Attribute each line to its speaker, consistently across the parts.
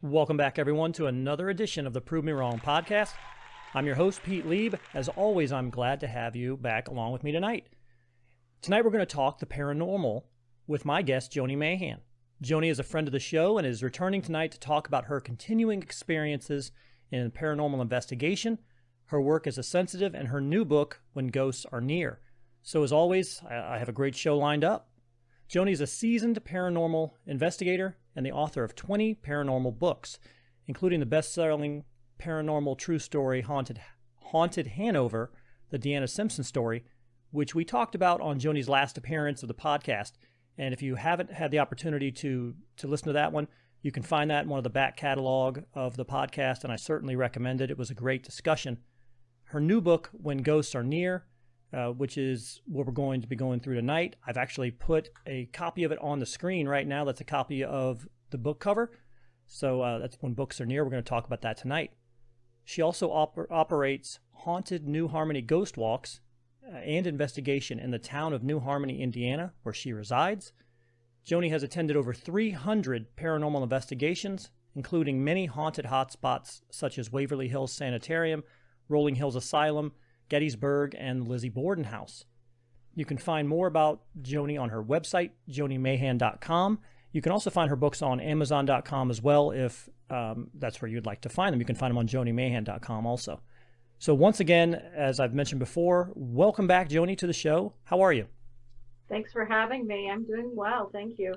Speaker 1: Welcome back, everyone, to another edition of the Prove Me Wrong podcast. I'm your host, Pete Lieb. As always, I'm glad to have you back along with me tonight. Tonight, we're going to talk the paranormal with my guest, Joni Mayhan. Joni is a friend of the show and is returning tonight to talk about her continuing experiences in paranormal investigation, her work as a sensitive, and her new book, When Ghosts Are Near. So, as always, I have a great show lined up. Joni is a seasoned paranormal investigator and the author of 20 paranormal books, including the best-selling paranormal true story Haunted Hanover, the Deanna Simpson story, which we talked about on Joni's last appearance of the podcast. And if you haven't had the opportunity to listen to that one, you can find that in one of the back catalog of the podcast, and I certainly recommend it. It was a great discussion. Her new book, When Ghosts Are Near, which is what we're going to be going through tonight. I've actually put a copy of it on the screen right now. That's a copy of the book cover. So that's When Books Are Near. We're going to talk about that tonight. She also operates Haunted New Harmony Ghost Walks and investigation in the town of New Harmony, Indiana, where she resides. Joni has attended over 300 paranormal investigations, including many haunted hotspots such as Waverly Hills Sanitarium, Rolling Hills Asylum, Gettysburg, and Lizzie Borden House. You can find more about Joni on her website, jonimayhan.com. You can also find her books on amazon.com as well if that's where you'd like to find them. You can find them on jonimayhan.com also. So once again, as I've mentioned before, welcome back, Joni, to the show. How are you?
Speaker 2: Thanks for having me. I'm doing well. Thank you.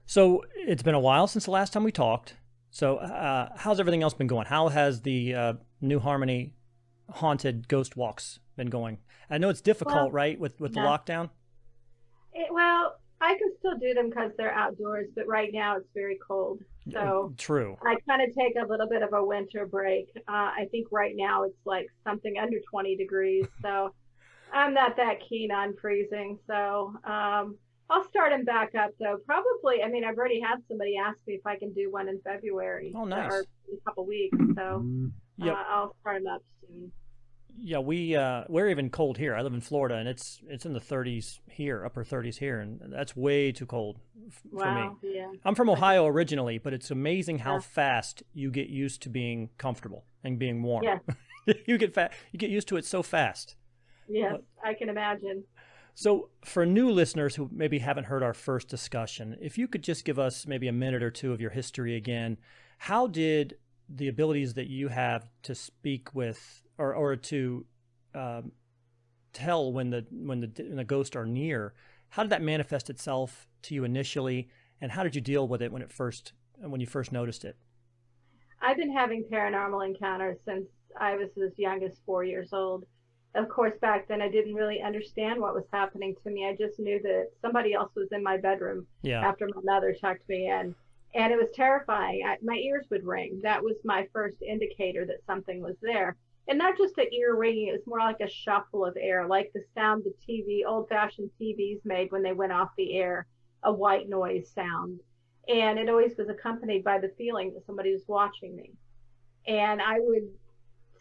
Speaker 1: So it's been a while since the last time we talked. So how's everything else been going? How has the New Harmony haunted ghost walks been going? I know it's difficult, right, with the lockdown?
Speaker 2: Well, I can still do them because they're outdoors, but right now it's very cold. So
Speaker 1: true.
Speaker 2: I kind of take a little bit of a winter break. I think right now it's like something under 20 degrees. So I'm not that keen on freezing. So I'll start them back up, though. Probably, I've already had somebody ask me if I can do one in February.
Speaker 1: Oh, nice.
Speaker 2: Or in a couple weeks. So
Speaker 1: Yep.
Speaker 2: I'll start them up soon.
Speaker 1: Yeah, we're even cold here. I live in Florida, and it's in the 30s here, upper 30s here, and that's way too cold for me.
Speaker 2: Yeah.
Speaker 1: I'm from Ohio originally, but it's amazing how fast you get used to being comfortable and being warm.
Speaker 2: Yeah.
Speaker 1: You get used to it so fast.
Speaker 2: Yes, I can imagine.
Speaker 1: So for new listeners who maybe haven't heard our first discussion, if you could just give us maybe a minute or two of your history again, how did the abilities that you have to speak with or to tell when the ghosts are near, how did that manifest itself to you initially, and how did you deal with it when you first noticed it?
Speaker 2: I've been having paranormal encounters since I was as young as 4 years old. Of course, back then I didn't really understand what was happening to me. I just knew that somebody else was in my bedroom after my mother tucked me in. And it was terrifying. My ears would ring. That was my first indicator that something was there. And not just an ear ringing, it was more like a shuffle of air, like the sound the TV, old-fashioned TVs made when they went off the air, a white noise sound. And it always was accompanied by the feeling that somebody was watching me. And I would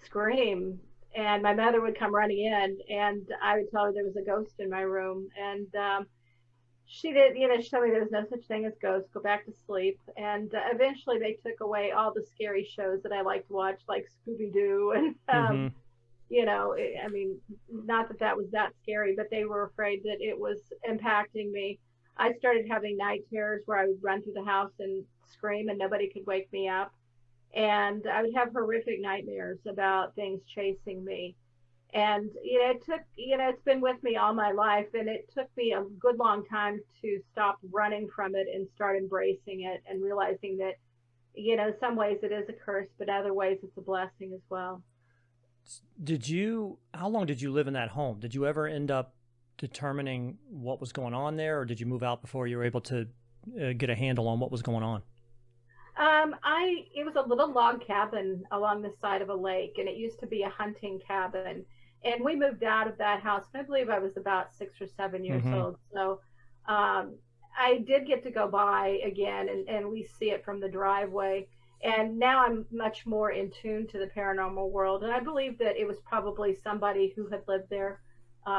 Speaker 2: scream, and my mother would come running in, and I would tell her there was a ghost in my room. And she did, she told me there was no such thing as ghosts, go back to sleep. And eventually they took away all the scary shows that I like to watch, like Scooby-Doo. And, not that was that scary, but they were afraid that it was impacting me. I started having night terrors where I would run through the house and scream and nobody could wake me up. And I would have horrific nightmares about things chasing me. And, it's been with me all my life, and it took me a good long time to stop running from it and start embracing it and realizing that, in some ways it is a curse, but other ways it's a blessing as well.
Speaker 1: How long did you live in that home? Did you ever end up determining what was going on there, or did you move out before you were able to get a handle on what was going on?
Speaker 2: It was a little log cabin along the side of a lake, and it used to be a hunting cabin. And we moved out of that house, and I believe I was about 6 or 7 years old. So I did get to go by again, and we see it from the driveway. And now I'm much more in tune to the paranormal world. And I believe that it was probably somebody who had lived there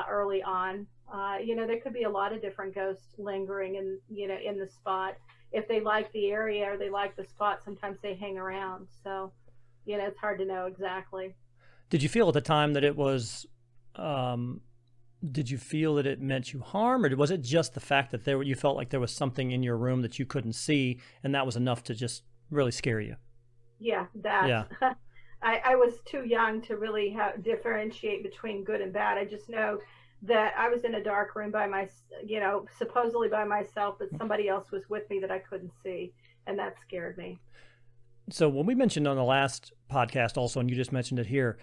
Speaker 2: early on. There could be a lot of different ghosts lingering in the spot. If they like the area or they like the spot, sometimes they hang around. So, it's hard to know exactly.
Speaker 1: Did you feel at the time that it was, did you feel that it meant you harm, or was it just the fact that you felt like there was something in your room that you couldn't see, and that was enough to just really scare you?
Speaker 2: Yeah, that.
Speaker 1: Yeah.
Speaker 2: I was too young to really differentiate between good and bad. I just know that I was in a dark room supposedly by myself, but somebody else was with me that I couldn't see, and that scared me.
Speaker 1: So when we mentioned on the last podcast also, and you just mentioned it here,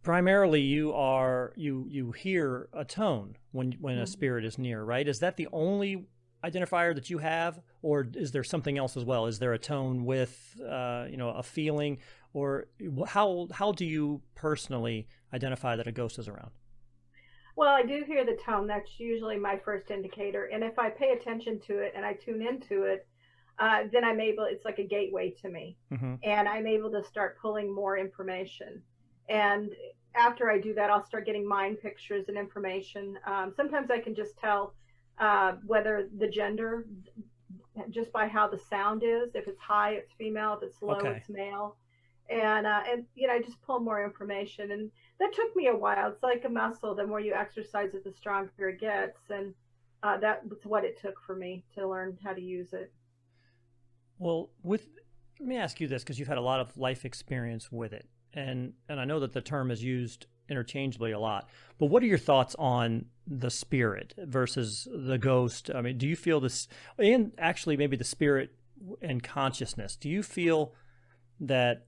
Speaker 1: primarily you hear a tone when a spirit is near, right? Is that the only identifier that you have, or is there something else as well? Is there a tone with a feeling, or how do you personally identify that a ghost is around?
Speaker 2: Well, I do hear the tone. That's usually my first indicator. And if I pay attention to it and I tune into it, then it's like a gateway to me. Mm-hmm. And I'm able to start pulling more information. And after I do that, I'll start getting mind pictures and information. Sometimes I can just tell whether the gender, just by how the sound is. If it's high, it's female. If it's low, it's male. And I just pull more information. And that took me a while. It's like a muscle. The more you exercise it, the stronger it gets. And that's what it took for me to learn how to use it.
Speaker 1: Well, let me ask you this, because you've had a lot of life experience with it. And I know that the term is used interchangeably a lot. But what are your thoughts on the spirit versus the ghost? I mean, do you feel this, and actually maybe the spirit and consciousness, do you feel that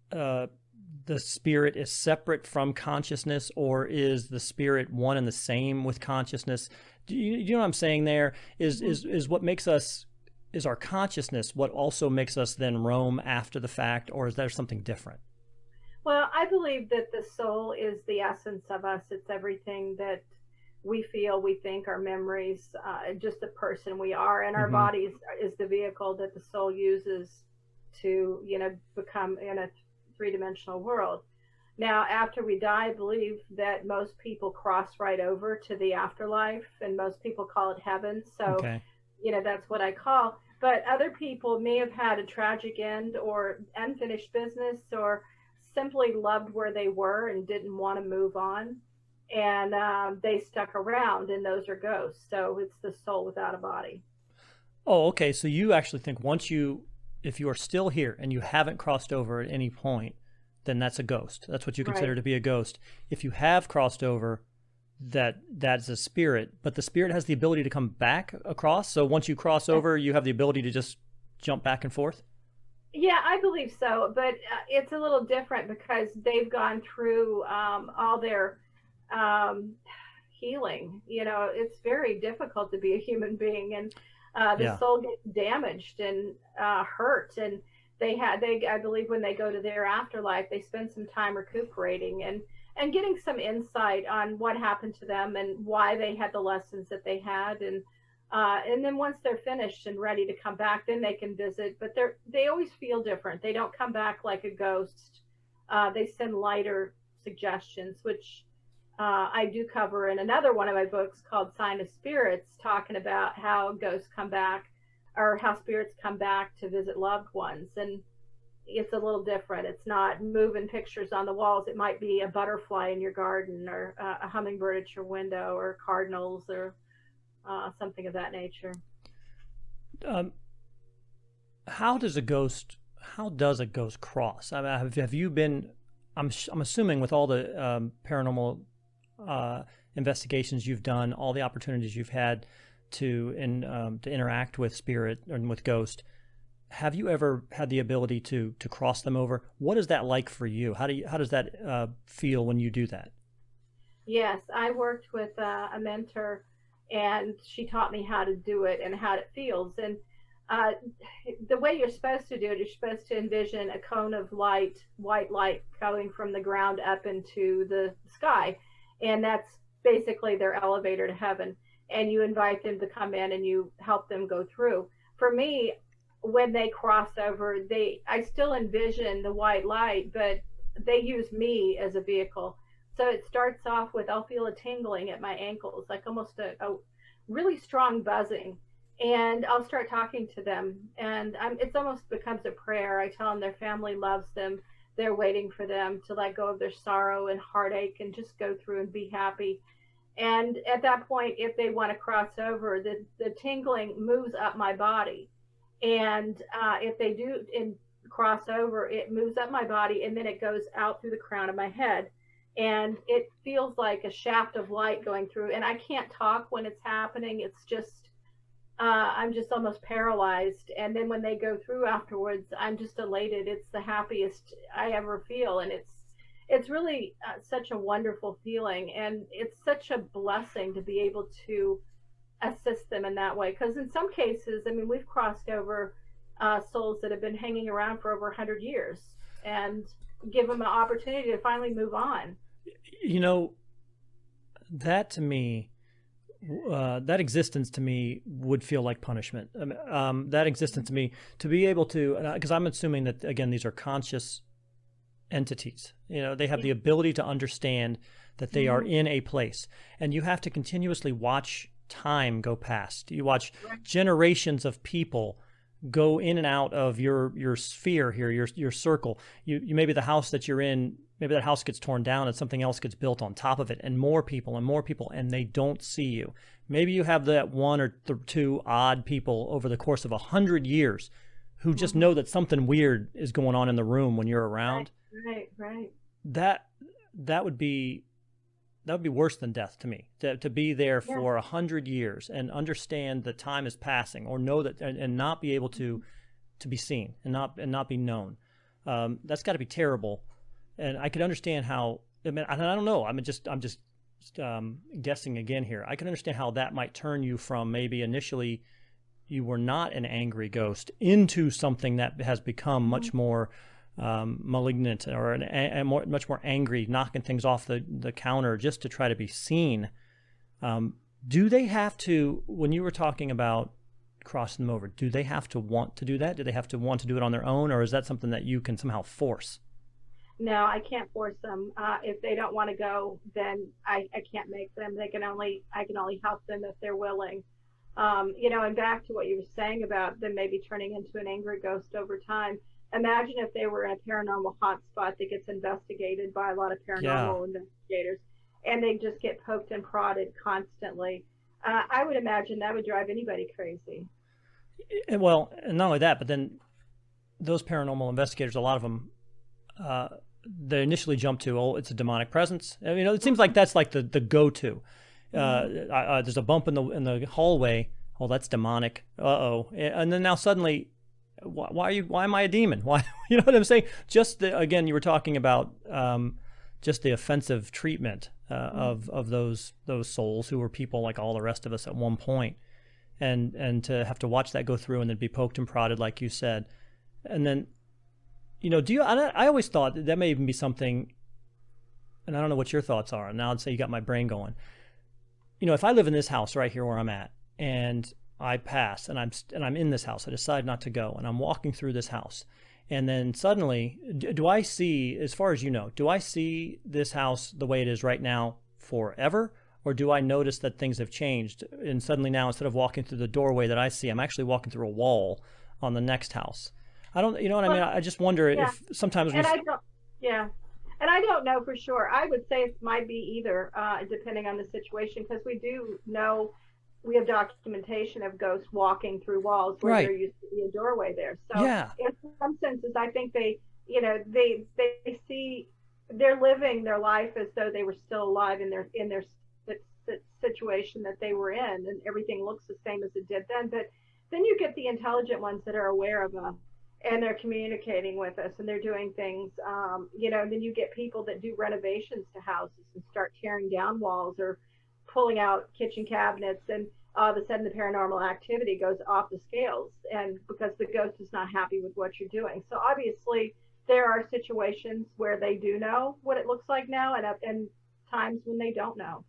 Speaker 1: the spirit is separate from consciousness, or is the spirit one and the same with consciousness? Do you know what I'm saying there? Is what makes us, is our consciousness what also makes us then roam after the fact, or is there something different?
Speaker 2: Well, I believe that the soul is the essence of us. It's everything that we feel, we think, our memories, just the person we are, and our bodies is the vehicle that the soul uses to, become in a three-dimensional world. Now, after we die, I believe that most people cross right over to the afterlife, and most people call it heaven. So, that's what I call. But other people may have had a tragic end or unfinished business, or simply loved where they were and didn't want to move on. And they stuck around, and those are ghosts. So it's the soul without a body.
Speaker 1: Oh, okay. So you actually think if you are still here and you haven't crossed over at any point, then that's a ghost. That's what you consider to be a ghost. If you have crossed over, that's a spirit, but the spirit has the ability to come back across. So once you cross over, you have the ability to just jump back and forth.
Speaker 2: Yeah, I believe so, but it's a little different because they've gone through all their healing. It's very difficult to be a human being, and the soul gets damaged and hurt, and I believe when they go to their afterlife, they spend some time recuperating and getting some insight on what happened to them and why they had the lessons that they had, and then once they're finished and ready to come back, then they can visit. But they always feel different. They don't come back like a ghost. They send lighter suggestions, which I do cover in another one of my books called Sign of Spirits, talking about how ghosts come back, or how spirits come back to visit loved ones. And it's a little different. It's not moving pictures on the walls. It might be a butterfly in your garden, or a hummingbird at your window, or cardinals, or something of that nature. How does a ghost cross? I mean, have you been, I'm assuming with all the paranormal investigations you've done, all the opportunities you've had to interact with spirit and with ghost, have you ever had the ability to cross them over? What is that like for you? How does that feel when you do that? Yes, I worked with a mentor, and she taught me how to do it and how it feels. And the way you're supposed to do it, you're supposed to envision a cone of light, white light, going from the ground up into the sky. And that's basically their elevator to heaven. And you invite them to come in and you help them go through. For me, when they cross over, I still envision the white light, but they use me as a vehicle. So it starts off with, I'll feel a tingling at my ankles, like almost a really strong buzzing. And I'll start talking to them, and it's almost becomes a prayer. I tell them their family loves them. They're waiting for them to let go of their sorrow and heartache and just go through and be happy. And at that point, if they want to cross over, the tingling moves up my body. And if they do cross over, it moves up my body, and then it goes out through the crown of my head. And it feels like a shaft of light going through. And I can't talk when it's happening. It's just, I'm just almost paralyzed. And then when they go through afterwards, I'm just elated. It's the happiest I ever feel. And it's really such a wonderful feeling. And it's such a blessing to be able to assist them in that way. Because in some cases, I mean, we've crossed over souls that have been hanging around for over 100 years and give them an opportunity to finally move on.
Speaker 1: You know, that to me, that existence to me would feel like punishment. That existence to me, to be able to, because I'm assuming that, again, these are conscious entities. You know, they have the ability to understand that they are in a place, and you have to continuously watch time go past. You watch generations of people go in and out of your sphere here, your circle. You maybe the house that you're in, maybe that house gets torn down and something else gets built on top of it, and more people, and they don't see you. Maybe you have that one or two odd people over the course of 100 years who just know that something weird is going on in the room when you're around.
Speaker 2: Right.
Speaker 1: That would be worse than death to me, to be there for 100 years and understand that time is passing, or know that, and not be able to be seen and not be known. That's got to be terrible. And I could understand how, I mean, I don't know. I'm just guessing again here. I can understand how that might turn you from maybe initially you were not an angry ghost into something that has become much more malignant, or much more angry, knocking things off the counter just to try to be seen. Do they have to, when you were talking about crossing them over, do they have to want to do that? Do they have to want to do it on their own, or is that something that you can somehow force?
Speaker 2: No, I can't force them. If they don't want to go, then I can't make them. I can only help them if they're willing. And back to what you were saying about them maybe turning into an angry ghost over time. Imagine if they were in a paranormal hotspot that gets investigated by a lot of paranormal investigators, and they just get poked and prodded constantly. I would imagine that would drive anybody crazy.
Speaker 1: Well, and not only that, but then those paranormal investigators, a lot of them, they initially jump to, oh, it's a demonic presence. I mean, it seems like that's like the go-to. There's a bump in the hallway. Oh, that's demonic. Uh-oh. And then now suddenly, why am I a demon? Why? You know what I'm saying? Just again, you were talking about just the offensive treatment of those souls who were people like all the rest of us at one point, and to have to watch that go through and then be poked and prodded, like you said, and then, I always thought that may even be something, and I don't know what your thoughts are. Now I'd say you got my brain going. If I live in this house right here where I'm at, and I pass, and I'm in this house, I decide not to go, and I'm walking through this house, and then suddenly, do I see, as far as you know, do I see this house the way it is right now forever, or do I notice that things have changed, and suddenly now, instead of walking through the doorway that I see, I'm actually walking through a wall on the next house? I don't, you know what I mean? I just wonder if sometimes
Speaker 2: and I don't know for sure. I would say it might be either, depending on the situation, because we do know, we have documentation of ghosts walking through walls where there used to be a doorway there. So in some senses, I think they see, they're living their life as though they were still alive in their situation that they were in, and everything looks the same as it did then. But then you get the intelligent ones that are aware of them, and they're communicating with us, and they're doing things, and then you get people that do renovations to houses and start tearing down walls or pulling out kitchen cabinets, and all of a sudden the paranormal activity goes off the scales, and because the ghost is not happy with what you're doing. So obviously there are situations where they do know what it looks like now, and times when they don't know.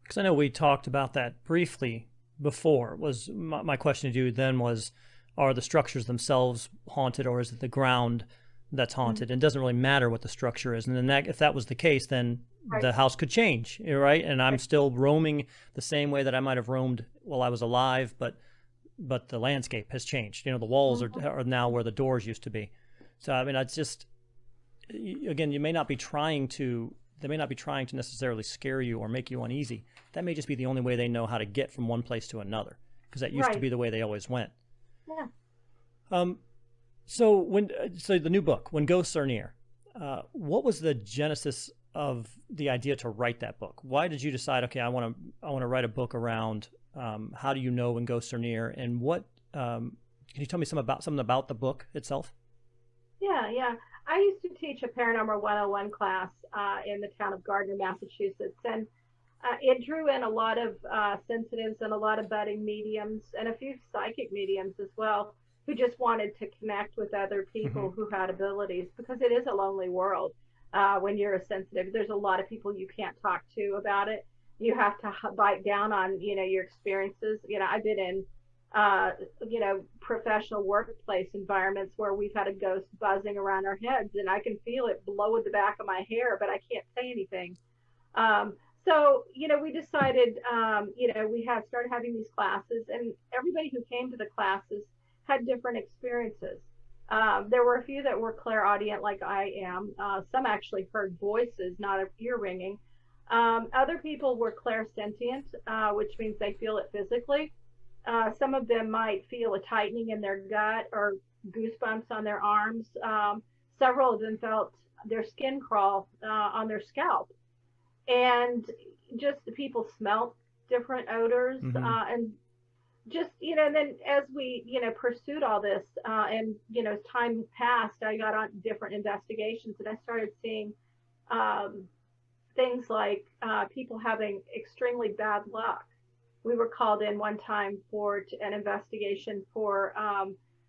Speaker 1: Because I know we talked about that briefly before. Was my question to you then was, are the structures themselves haunted, or is it the ground that's haunted, and it doesn't really matter what the structure is. And then if that was the case, then the house could change, right? And I'm still roaming the same way that I might have roamed while I was alive, but the landscape has changed. The walls are now where the doors used to be. So I mean, it's just, again, they may not be trying to necessarily scare you or make you uneasy. That may just be the only way they know how to get from one place to another, because that used to be the way they always went.
Speaker 2: Yeah.
Speaker 1: So the new book, When Ghosts Are Near, what was the genesis of the idea to write that book? Why did you decide, okay, I want to write a book around how do you know when ghosts are near, and what can you tell me something about the book itself?
Speaker 2: Yeah. I used to teach a Paranormal 101 class in the town of Gardner, Massachusetts, and it drew in a lot of sensitives and a lot of budding mediums and a few psychic mediums as well, who just wanted to connect with other people who had abilities, because it is a lonely world when you're a sensitive. There's a lot of people you can't talk to about it. You have to bite down on, your experiences. I've been in, professional workplace environments where we've had a ghost buzzing around our heads, and I can feel it blow the back of my hair, but I can't say anything. So, we decided, we have started having these classes, and everybody who came to the classes had different experiences. There were a few that were clairaudient, like I am. Some actually heard voices, not ear ringing. Other people were clairsentient, which means they feel it physically. Some of them might feel a tightening in their gut or goosebumps on their arms. Several of them felt their skin crawl on their scalp. And just the people smelled different odors. And just, and then as we, pursued all this, and, as time passed, I got on different investigations, and I started seeing things like people having extremely bad luck. We were called in one time for an investigation for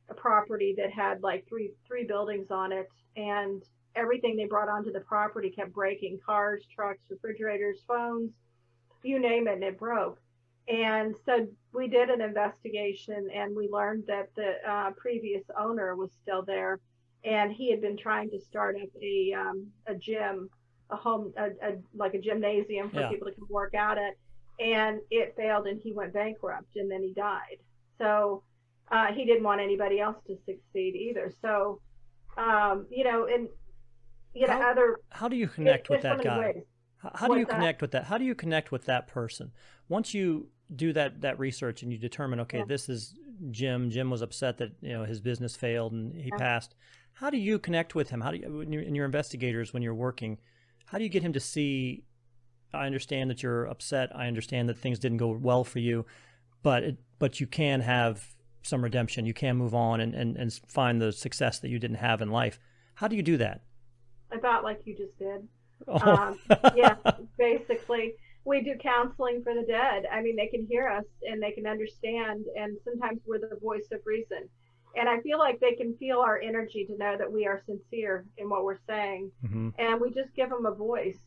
Speaker 2: a property that had like three buildings on it, and everything they brought onto the property kept breaking: cars, trucks, refrigerators, phones, you name it, and it broke. And so we did an investigation, and we learned that the previous owner was still there, and he had been trying to start up a gym, like a gymnasium for people to come work out at, and it failed, and he went bankrupt, and then he died. So he didn't want anybody else to succeed either. So How
Speaker 1: do you connect with that guy? How do you connect with that? How do you connect with that person? Once you do that research and you determine, okay, this is Jim. Jim was upset that his business failed and he passed. How do you connect with him? How do you, in your investigators, when you're working, how do you get him to see? I understand that you're upset. I understand that things didn't go well for you, but you can have some redemption. You can move on and find the success that you didn't have in life. How do you do that?
Speaker 2: About like you just did.
Speaker 1: Oh.
Speaker 2: Basically, we do counseling for the dead. I mean, they can hear us and they can understand, and sometimes we're the voice of reason. And I feel like they can feel our energy to know that we are sincere in what we're saying. And we just give them a voice.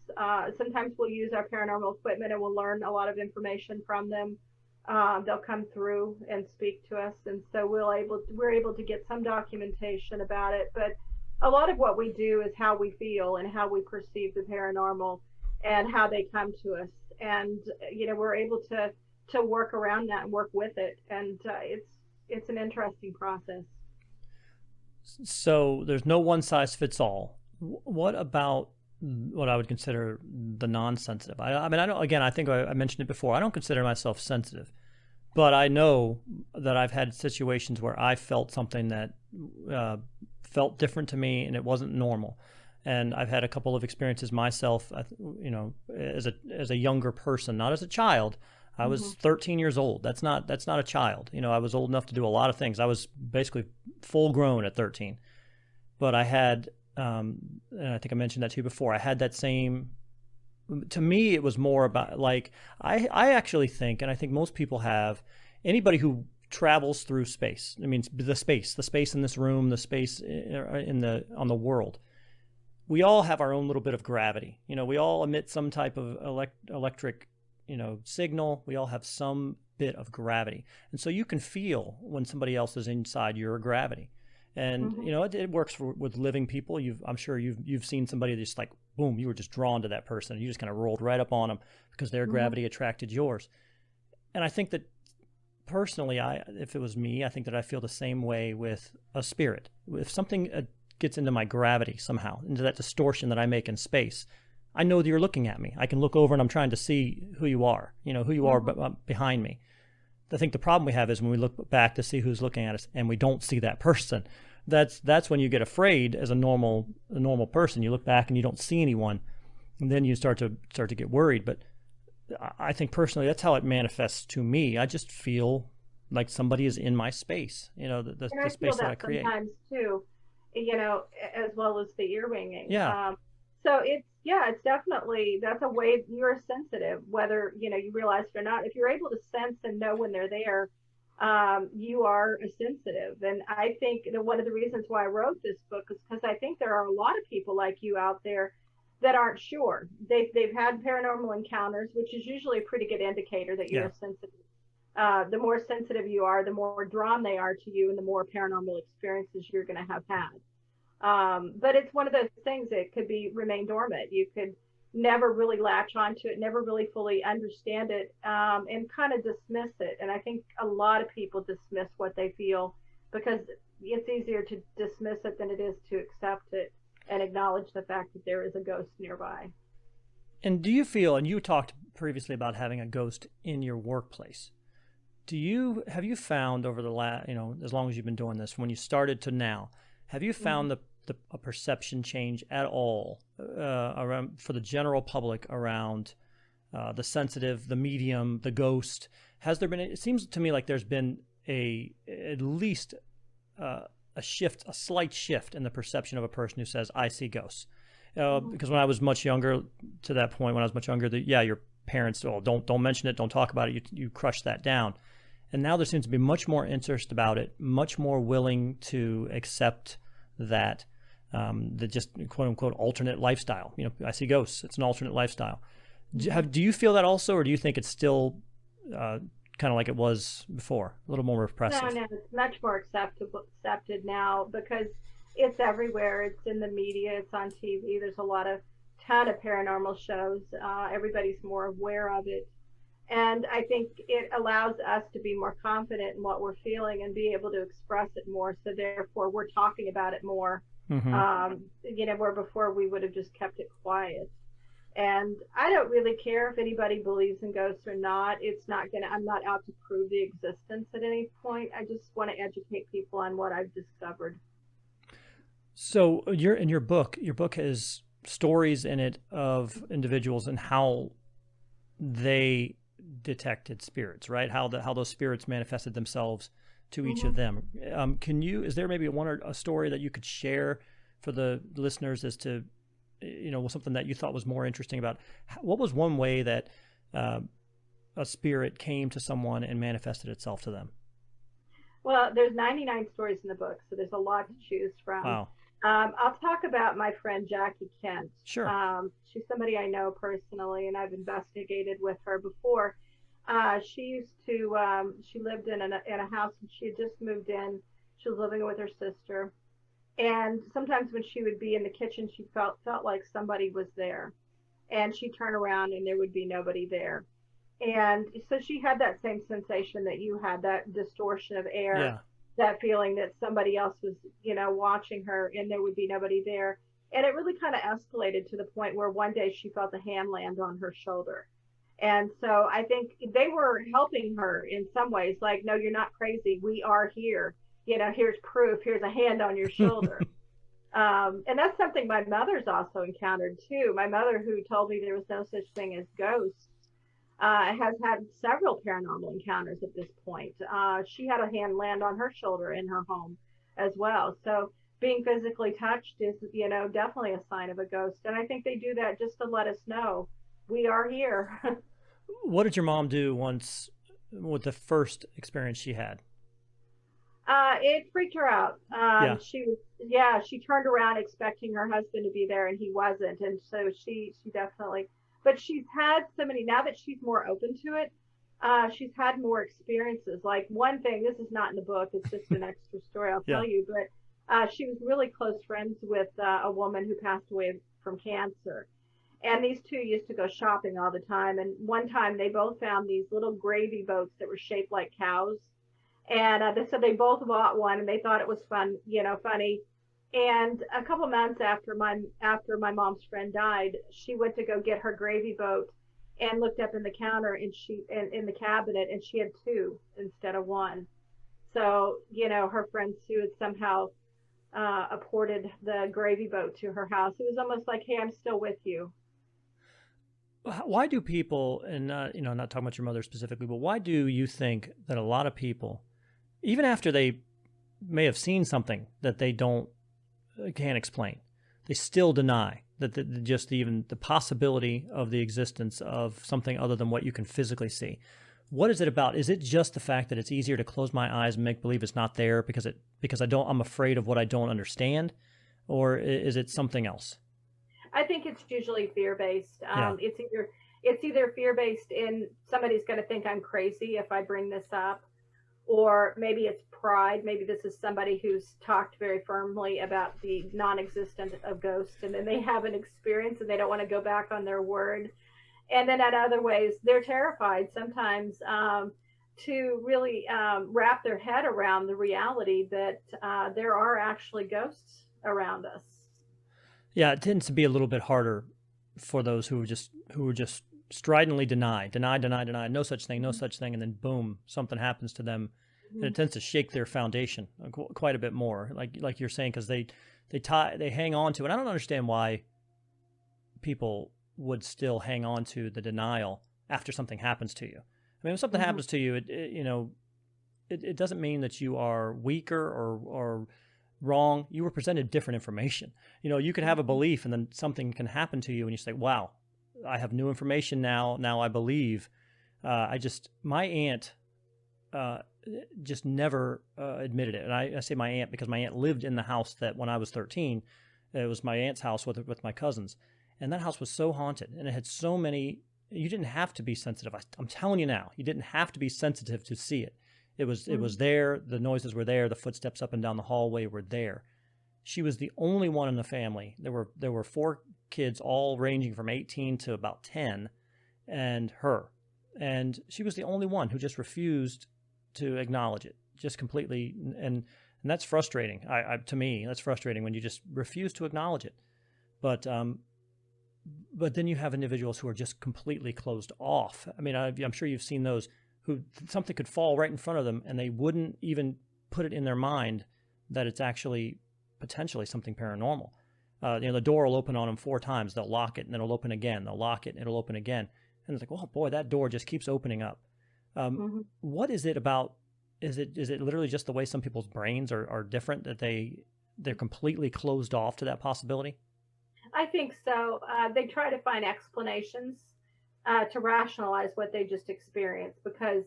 Speaker 2: Sometimes we'll use our paranormal equipment and we'll learn a lot of information from them. They'll come through and speak to us, and so we're able to get some documentation about it. But a lot of what we do is how we feel and how we perceive the paranormal and how they come to us. And, we're able to work around that and work with it. And it's an interesting process.
Speaker 1: So there's no one size fits all. What about what I would consider the non-sensitive? I mean, I think I mentioned it before. I don't consider myself sensitive, but I know that I've had situations where I felt something that felt different to me, and it wasn't normal. And I've had a couple of experiences myself, as a younger person, not as a child. I was 13 years old. That's not a child. I was old enough to do a lot of things. I was basically full grown at 13. But I had, and I think I mentioned that to you before, I had that same, to me, it was more about, like, I actually think, and I think most people have, anybody who travels through space, I mean, the space in this room, the space on the world, we all have our own little bit of gravity. We all emit some type of electric signal. We all have some bit of gravity. And so you can feel when somebody else is inside your gravity. And
Speaker 2: Mhm.
Speaker 1: you know, it works with living people. I'm sure you've seen somebody just like boom, you were just drawn to that person. You just kind of rolled right up on them because their
Speaker 2: Mhm.
Speaker 1: gravity attracted yours. And I think that personally, if it was me, I think that I feel the same way with a spirit. If something gets into my gravity somehow, into that distortion that I make in space, I know that you're looking at me. I can look over and I'm trying to see who you are, who you are behind me. I think the problem we have is when we look back to see who's looking at us and we don't see that person. That's when you get afraid as a normal person. You look back and you don't see anyone, and then you start to get worried. But I think personally that's how it manifests to me. I just feel like somebody is in my space, the space that I create.
Speaker 2: Sometimes too, as well as the ear ringing.
Speaker 1: Yeah.
Speaker 2: So it's definitely, that's a way you're sensitive, whether, you realize it or not. If you're able to sense and know when they're there, you are a sensitive. And I think that one of the reasons why I wrote this book is because I think there are a lot of people like you out there that aren't sure. They've had paranormal encounters, which is usually a pretty good indicator that you're sensitive. The more sensitive you are, the more drawn they are to you, and the more paranormal experiences you're going to have had. But it's one of those things that could remain dormant. You could never really latch onto it, never really fully understand it, and kind of dismiss it. And I think a lot of people dismiss what they feel because it's easier to dismiss it than it is to accept it and acknowledge the fact that there is a ghost nearby.
Speaker 1: And do you feel, and you talked previously about having a ghost in your workplace, have you found over the last, as long as you've been doing this, when you started to now, have you found a perception change at all around for the general public around the sensitive, the medium, the ghost? Has there been? It seems to me like there's been at least a slight shift in the perception of a person who says, "I see ghosts." Because when I was much younger, to that point, when I was much younger, your parents, don't mention it, don't talk about it. You crush that down. And now there seems to be much more interest about it, much more willing to accept that the just quote unquote alternate lifestyle. I see ghosts. It's an alternate lifestyle. Do you feel that also, or do you think it's still kind of like it was before, a little more repressive?
Speaker 2: No, it's much more accepted now because it's everywhere. It's in the media. It's on TV. There's a ton of paranormal shows. Everybody's more aware of it. And I think it allows us to be more confident in what we're feeling and be able to express it more. So therefore, we're talking about it more, where before we would have just kept it quiet. And I don't really care if anybody believes in ghosts or not. I'm not out to prove the existence at any point. I just want to educate people on what I've discovered.
Speaker 1: So in your book has stories in it of individuals and how they detected spirits, right? How those spirits manifested themselves to each of them. Is there maybe a story that you could share for the listeners as to, something that you thought was more interesting about? What was one way that a spirit came to someone and manifested itself to them?
Speaker 2: Well, there's 99 stories in the book, so there's a lot to choose from.
Speaker 1: Wow.
Speaker 2: I'll talk about my friend Jackie Kent.
Speaker 1: Sure.
Speaker 2: She's somebody I know personally, and I've investigated with her before. She lived in a house, and she had just moved in. She was living with her sister. And sometimes when she would be in the kitchen, she felt like somebody was there. And she'd turn around, and there would be nobody there. And so she had that same sensation that you had, that distortion of air.
Speaker 1: Yeah.
Speaker 2: That feeling that somebody else was, watching her and there would be nobody there. And it really kind of escalated to the point where one day she felt a hand land on her shoulder. And so I think they were helping her in some ways, like, no, you're not crazy. We are here. Here's proof. Here's a hand on your shoulder. And that's something my mother's also encountered too. My mother, who told me there was no such thing as ghosts, has had several paranormal encounters at this point. She had a hand land on her shoulder in her home as well. So being physically touched is, definitely a sign of a ghost. And I think they do that just to let us know we are here.
Speaker 1: What did your mom do once with the first experience she had?
Speaker 2: It freaked her out. She turned around expecting her husband to be there and he wasn't. And so she definitely, but she's had so many, now that she's more open to it, she's had more experiences. Like one thing, this is not in the book, it's just an extra story I'll tell you, but She was really close friends with a woman who passed away from cancer. And these two used to go shopping all the time. And one time they both found these little gravy boats that were shaped like cows. And they said they both bought one and they thought it was fun, funny. And a couple months after my mom's friend died, she went to go get her gravy boat and looked up in the counter and in the cabinet, and she had two instead of one. So, her friend Sue had somehow apported the gravy boat to her house. It was almost like, hey, I'm still with you.
Speaker 1: Why do people, and not talking about your mother specifically, but why do you think that a lot of people, even after they may have seen something that they can't explain, they still deny that just even the possibility of the existence of something other than what you can physically see? What is it about? Is it just the fact that it's easier to close my eyes and make believe it's not there because I'm afraid of what I don't understand, or is it something else?
Speaker 2: I think it's usually fear-based.
Speaker 1: Yeah.
Speaker 2: It's either fear-based in somebody's going to think I'm crazy if I bring this up, or maybe it's pride. Maybe this is somebody who's talked very firmly about the non-existence of ghosts, and then they have an experience and they don't want to go back on their word. And then in other ways, they're terrified sometimes to really wrap their head around the reality that there are actually ghosts around us.
Speaker 1: Yeah, it tends to be a little bit harder for those who are just stridently deny, no such thing, and then boom, something happens to them, and it tends to shake their foundation quite a bit more, like you're saying, because they hang on to it. I don't understand why people would still hang on to the denial after something happens to you. I mean, when something happens to you, it doesn't mean that you are weaker or wrong. You were presented different information. You could have a belief and then something can happen to you and you say, wow, I have new information now. Now I believe. My aunt just never admitted it. And I say my aunt because my aunt lived in the house that when I was 13, it was my aunt's house with my cousins. And that house was so haunted and it had so many, you didn't have to be sensitive. I'm telling you now, you didn't have to be sensitive to see it. It was there. The noises were there. The footsteps up and down the hallway were there. She was the only one in the family. There were 4 kids, all ranging from 18 to about 10, and her. And she was the only one who just refused to acknowledge it, just completely. And that's frustrating. To me, that's frustrating when you just refuse to acknowledge it. But then you have individuals who are just completely closed off. I mean, I'm sure you've seen those who something could fall right in front of them and they wouldn't even put it in their mind that it's actually potentially something paranormal. The door will open on them 4 times. They'll lock it and it'll open again. They'll lock it and it'll open again. And it's like, oh boy, that door just keeps opening up. What is it about? Is it literally just the way some people's brains are different, that they're completely closed off to that possibility?
Speaker 2: I think so. They try to find explanations to rationalize what they just experienced because,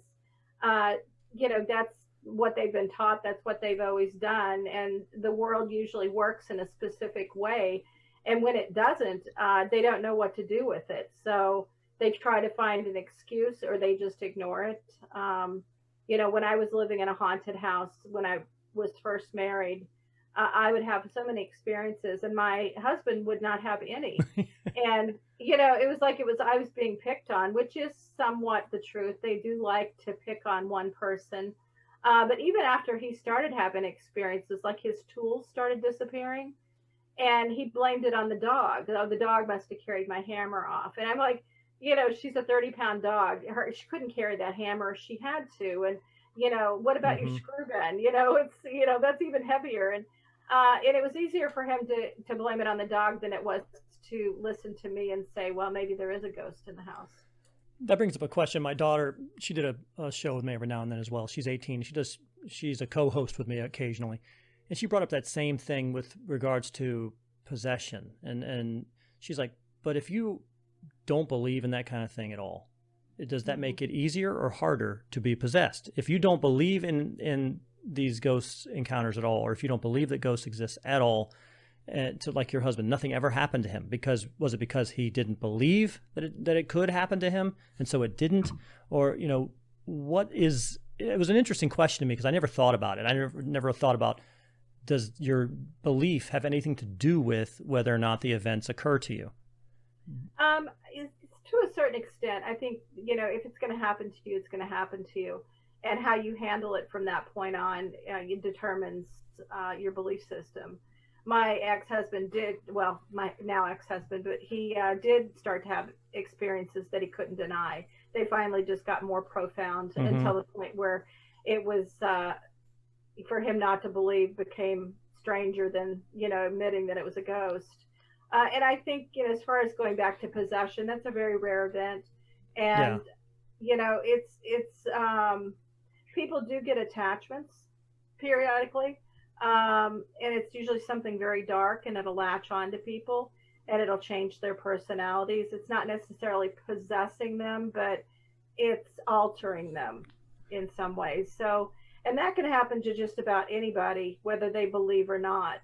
Speaker 2: that's what they've been taught. That's what they've always done. And the world usually works in a specific way. And when it doesn't, they don't know what to do with it. So they try to find an excuse or they just ignore it. When I was living in a haunted house, when I was first married, I would have so many experiences and my husband would not have any. And, it was like I was being picked on, which is somewhat the truth. They do like to pick on one person. But even after he started having experiences, like his tools started disappearing and he blamed it on the dog. Oh, the dog must have carried my hammer off. And I'm like, she's a 30-pound dog. She couldn't carry that hammer. She had to. And, what about your screw gun? It's, that's even heavier. And it was easier for him to blame it on the dog than it was to listen to me and say, well, maybe there is a ghost in the house.
Speaker 1: That brings up a question. My daughter, she did a show with me every now and then as well. She's 18. She's a co-host with me occasionally. And she brought up that same thing with regards to possession. And she's like, but if you don't believe in that kind of thing at all, does that make it easier or harder to be possessed? If you don't believe in these ghost encounters at all, or if you don't believe that ghosts exist at all, to like your husband, nothing ever happened to him was it because he didn't believe that it could happen to him and so it didn't? Or it was an interesting question to me because I never thought about it. I never thought about, does your belief have anything to do with whether or not the events occur to you?
Speaker 2: It's to a certain extent. I think, if it's going to happen to you, it's going to happen to you. And how you handle it from that point on it determines your belief system. My ex-husband my now ex-husband, but he did start to have experiences that he couldn't deny. They finally just got more profound until the point where it was, for him not to believe became stranger than, admitting that it was a ghost. And I think, as far as going back to possession, that's a very rare event. And, it's people do get attachments periodically. And it's usually something very dark, and it'll latch onto people and it'll change their personalities. It's not necessarily possessing them, but it's altering them in some ways. So, and that can happen to just about anybody, whether they believe or not.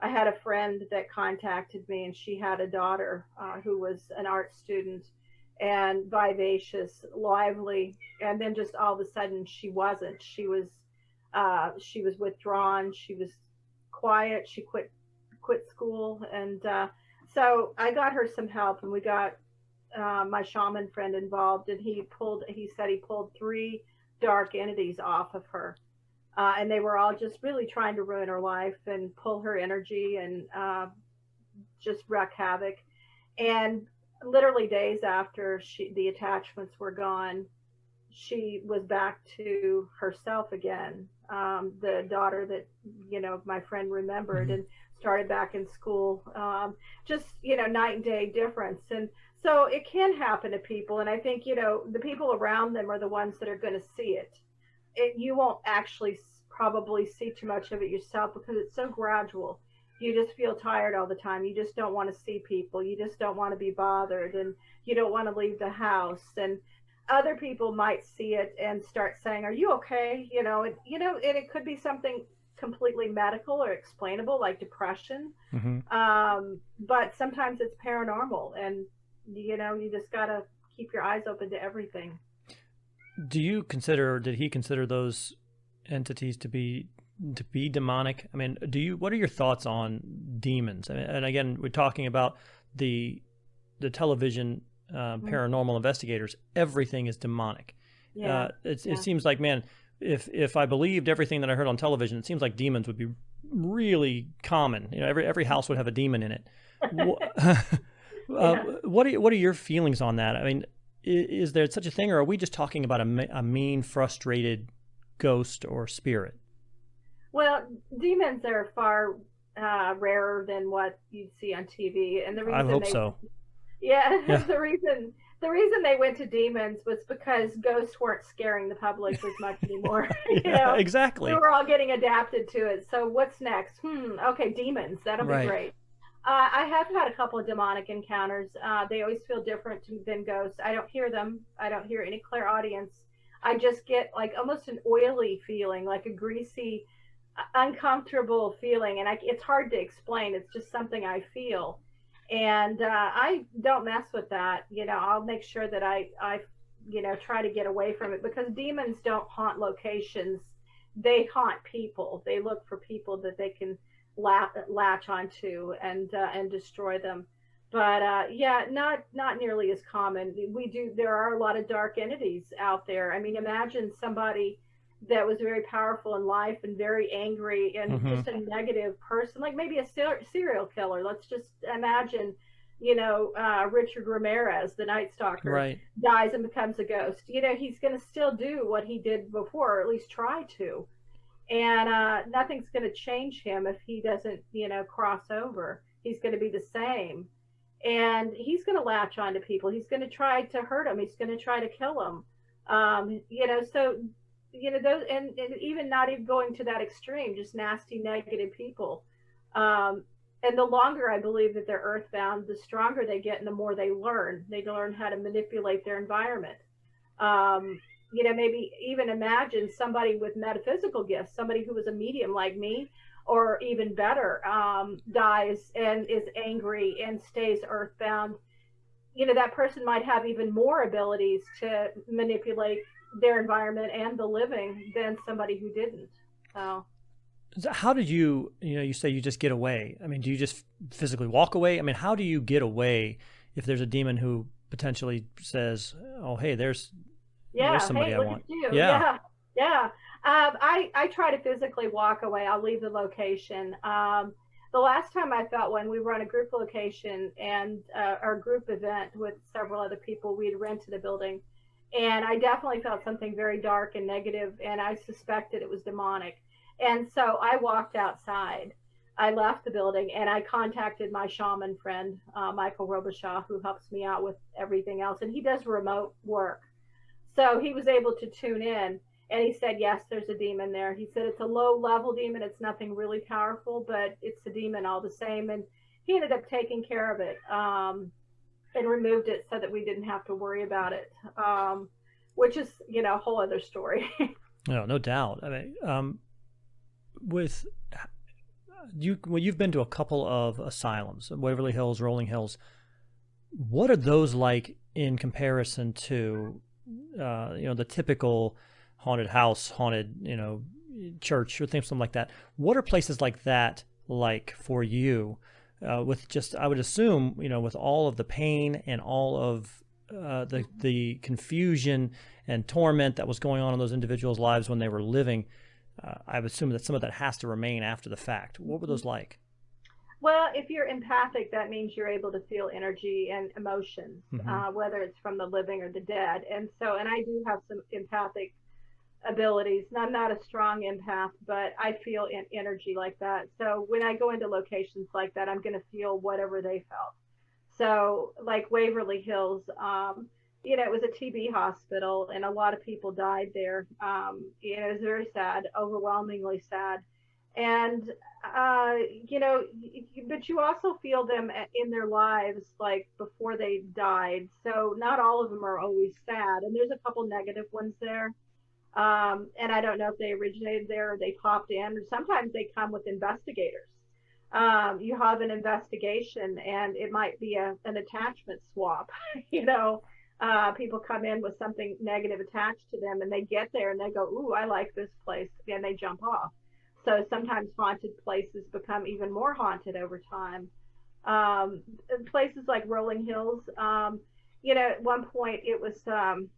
Speaker 2: I had a friend that contacted me, and she had a daughter who was an art student and vivacious, lively, and then just all of a sudden she wasn't. She was withdrawn. She was quiet. She quit school, and so I got her some help, and we got my shaman friend involved, and he said he pulled 3 dark entities off of her. And they were all just really trying to ruin her life and pull her energy and just wreak havoc. And literally days after the attachments were gone, she was back to herself again. The daughter that, my friend remembered and started back in school. Just, night and day difference. And so it can happen to people. And I think, the people around them are the ones that are going to see it. You won't actually probably see too much of it yourself because it's so gradual. You just feel tired all the time. You just don't want to see people. You just don't want to be bothered, and you don't want to leave the house. And other people might see it and start saying, "Are you okay?" And it could be something completely medical or explainable, like depression. But sometimes it's paranormal, and you just gotta keep your eyes open to everything.
Speaker 1: Did he consider those entities to be demonic? I mean, what are your thoughts on demons? I mean, and again, we're talking about the television paranormal investigators. Everything is demonic. It seems like, man, if I believed everything that I heard on television, it seems like demons would be really common. Every house would have a demon in it. What are your feelings on that? I mean, is there such a thing, or are we just talking about a mean, frustrated ghost or spirit?
Speaker 2: Well, demons are far rarer than what you'd see on TV, and the reason
Speaker 1: I hope so.
Speaker 2: Yeah. the reason they went to demons was because ghosts weren't scaring the public as much anymore.
Speaker 1: Exactly.
Speaker 2: We were all getting adapted to it. So what's next? Okay, demons. That'll be great. I have had a couple of demonic encounters. They always feel different than ghosts. I don't hear them. I don't hear any clairaudience. I just get like almost an oily feeling, like a greasy, uncomfortable feeling. And it's hard to explain. It's just something I feel. And I don't mess with that. I'll make sure that I try to get away from it, because demons don't haunt locations. They haunt people. They look for people that they can latch onto and destroy them. But not nearly as common. There are a lot of dark entities out there. I mean, imagine somebody that was very powerful in life and very angry and just a negative person, like maybe a serial killer. Let's just imagine, Richard Ramirez, the Night Stalker, dies and becomes a ghost. He's going to still do what he did before, or at least try to. And nothing's going to change him if he doesn't, cross over. He's going to be the same. And he's going to latch on to people. He's going to try to hurt them. He's going to try to kill them. So, those, and even not even going to that extreme, just nasty, negative people. And the longer I believe that they're earthbound, the stronger they get and the more they learn. They learn how to manipulate their environment. Maybe even imagine somebody with metaphysical gifts, somebody who was a medium like me, or even better, dies and is angry and stays earthbound. That person might have even more abilities to manipulate their environment and the living than somebody who didn't. So,
Speaker 1: How did you say you just get away? I mean, do you just physically walk away? I mean, how do you get away if there's a demon who potentially says, "Oh, hey, there's somebody
Speaker 2: hey,
Speaker 1: I
Speaker 2: look
Speaker 1: want."
Speaker 2: at you. Yeah. I try to physically walk away. I'll leave the location. The last time I felt one, we were on a group location and our group event with several other people. We had rented a building, and I definitely felt something very dark and negative, and I suspected it was demonic. And so I walked outside. I left the building and I contacted my shaman friend, Michael Robichaud, who helps me out with everything else. And he does remote work. So he was able to tune in and he said, yes, there's a demon there. He said, it's a low level demon. It's nothing really powerful, but it's a demon all the same. And he ended up taking care of it and removed it so that we didn't have to worry about it, which is, a whole other story.
Speaker 1: No doubt. I mean, with you, when you've been to a couple of asylums, Waverly Hills, Rolling Hills, what are those like in comparison to, the typical haunted house, haunted, church or something like that? What are places like that like for you? With just, I would assume, with all of the pain and all of the confusion and torment that was going on in those individuals' lives when they were living, I would assume that some of that has to remain after the fact. What were those like?
Speaker 2: Well, if you're empathic, that means you're able to feel energy and emotions, whether it's from the living or the dead. And I do have some empathic abilities. And I'm not a strong empath, but I feel energy like that. So when I go into locations like that, I'm going to feel whatever they felt. So like Waverly Hills, it was a TB hospital and a lot of people died there. It was very sad, overwhelmingly sad. And, but you also feel them in their lives, like before they died. So not all of them are always sad. And there's a couple negative ones there. And I don't know if they originated there or they popped in, or sometimes they come with investigators. You have an investigation and it might be an attachment swap, people come in with something negative attached to them and they get there and they go, ooh, I like this place, and they jump off. So sometimes haunted places become even more haunted over time. Places like Rolling Hills, at one point it was an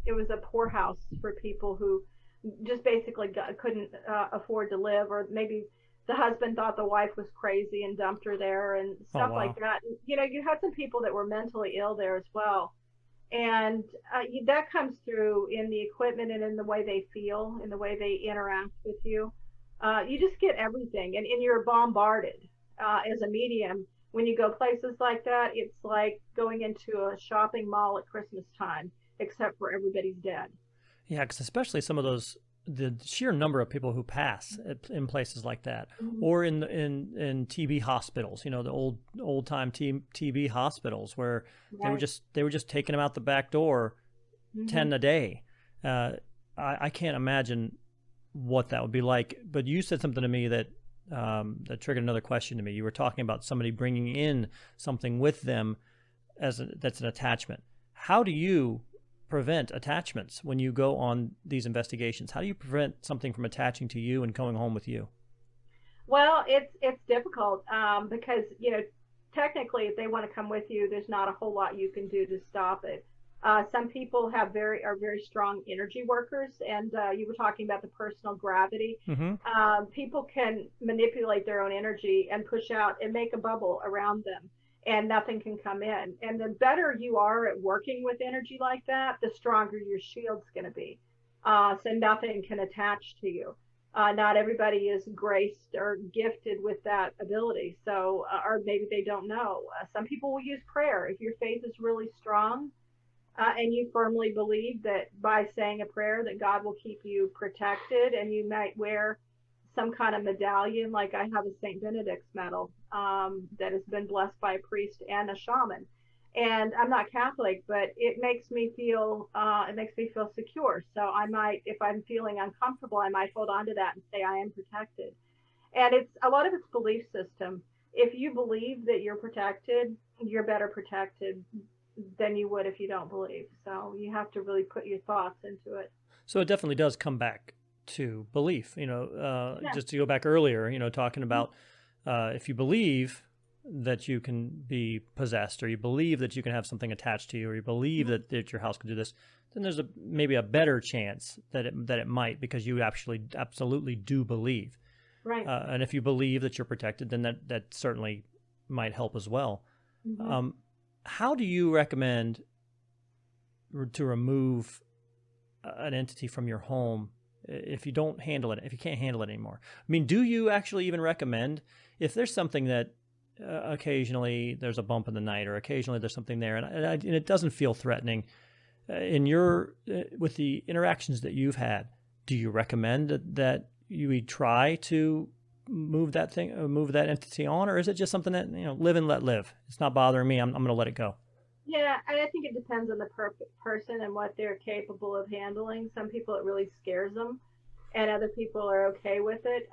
Speaker 2: it was a poorhouse for people who just basically couldn't afford to live, or maybe the husband thought the wife was crazy and dumped her there and stuff like that. You had some people that were mentally ill there as well. And that comes through in the equipment and in the way they feel, in the way they interact with you. You just get everything, and you're bombarded as a medium. When you go places like that, it's like going into a shopping mall at Christmas time, except for everybody's dead.
Speaker 1: Yeah, because especially some of those, the sheer number of people who pass in places like that, or in TB hospitals, the old time TB hospitals where right. they were just taking them out the back door, 10 a day. I can't imagine what that would be like. But you said something to me that triggered another question to me. You were talking about somebody bringing in something with them that's an attachment. How do you prevent attachments when you go on these investigations? How do you prevent something from attaching to you and going home with you?
Speaker 2: Well, it's difficult because technically, if they want to come with you, there's not a whole lot you can do to stop it. Some people are very strong energy workers, and you were talking about the personal gravity. People can manipulate their own energy and push out and make a bubble around them, and nothing can come in. And the better you are at working with energy like that, the stronger your shield's going to be. So nothing can attach to you. Not everybody is graced or gifted with that ability. So, or maybe they don't know. Some people will use prayer. If your faith is really strong, and you firmly believe that by saying a prayer that God will keep you protected, and you might wear some kind of medallion, like I have a St. Benedict's medal that has been blessed by a priest and a shaman. And I'm not Catholic, but it makes me feel secure. So I might, if I'm feeling uncomfortable, I might hold on to that and say I am protected. And it's a lot of it's belief system. If you believe that you're protected, you're better protected than you would if you don't believe. So you have to really put your thoughts into it.
Speaker 1: So it definitely does come back to belief.
Speaker 2: Yeah.
Speaker 1: Just to go back earlier, talking about if you believe that you can be possessed, or you believe that you can have something attached to you, or you believe that your house could do this, then there's maybe a better chance that it might, because you actually absolutely do believe.
Speaker 2: Right.
Speaker 1: And if you believe that you're protected, then that certainly might help as well.
Speaker 2: Mm-hmm.
Speaker 1: How do you recommend to remove an entity from your home if you don't handle it, if you can't handle it anymore? I mean, do you actually even recommend, if there's something that occasionally there's a bump in the night, or occasionally there's something there, and it doesn't feel threatening, with the interactions that you've had, do you recommend that you try to move that entity on, or is it just something that, live and let live? It's not bothering me. I'm going to let it go.
Speaker 2: Yeah, I think it depends on the person and what they're capable of handling. Some people it really scares them, and other people are okay with it.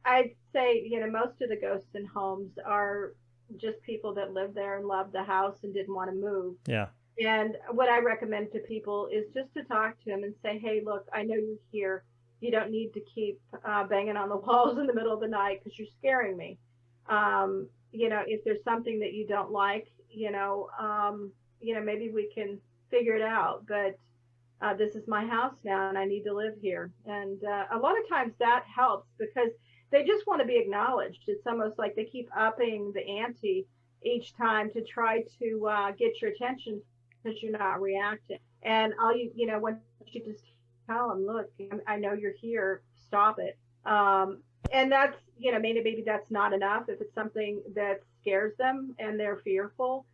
Speaker 2: I'd say, most of the ghosts in homes are just people that live there and loved the house and didn't want to move.
Speaker 1: Yeah.
Speaker 2: And what I recommend to people is just to talk to them and say, hey, look, I know you're here. You don't need to keep banging on the walls in the middle of the night because you're scaring me. If there's something that you don't like, maybe we can figure it out. But this is my house now, and I need to live here. And a lot of times that helps, because they just want to be acknowledged. It's almost like they keep upping the ante each time to try to get your attention, because you're not reacting. And once you just tell them, look, I know you're here, stop it. And that's, maybe that's not enough if it's something that scares them and they're fearful.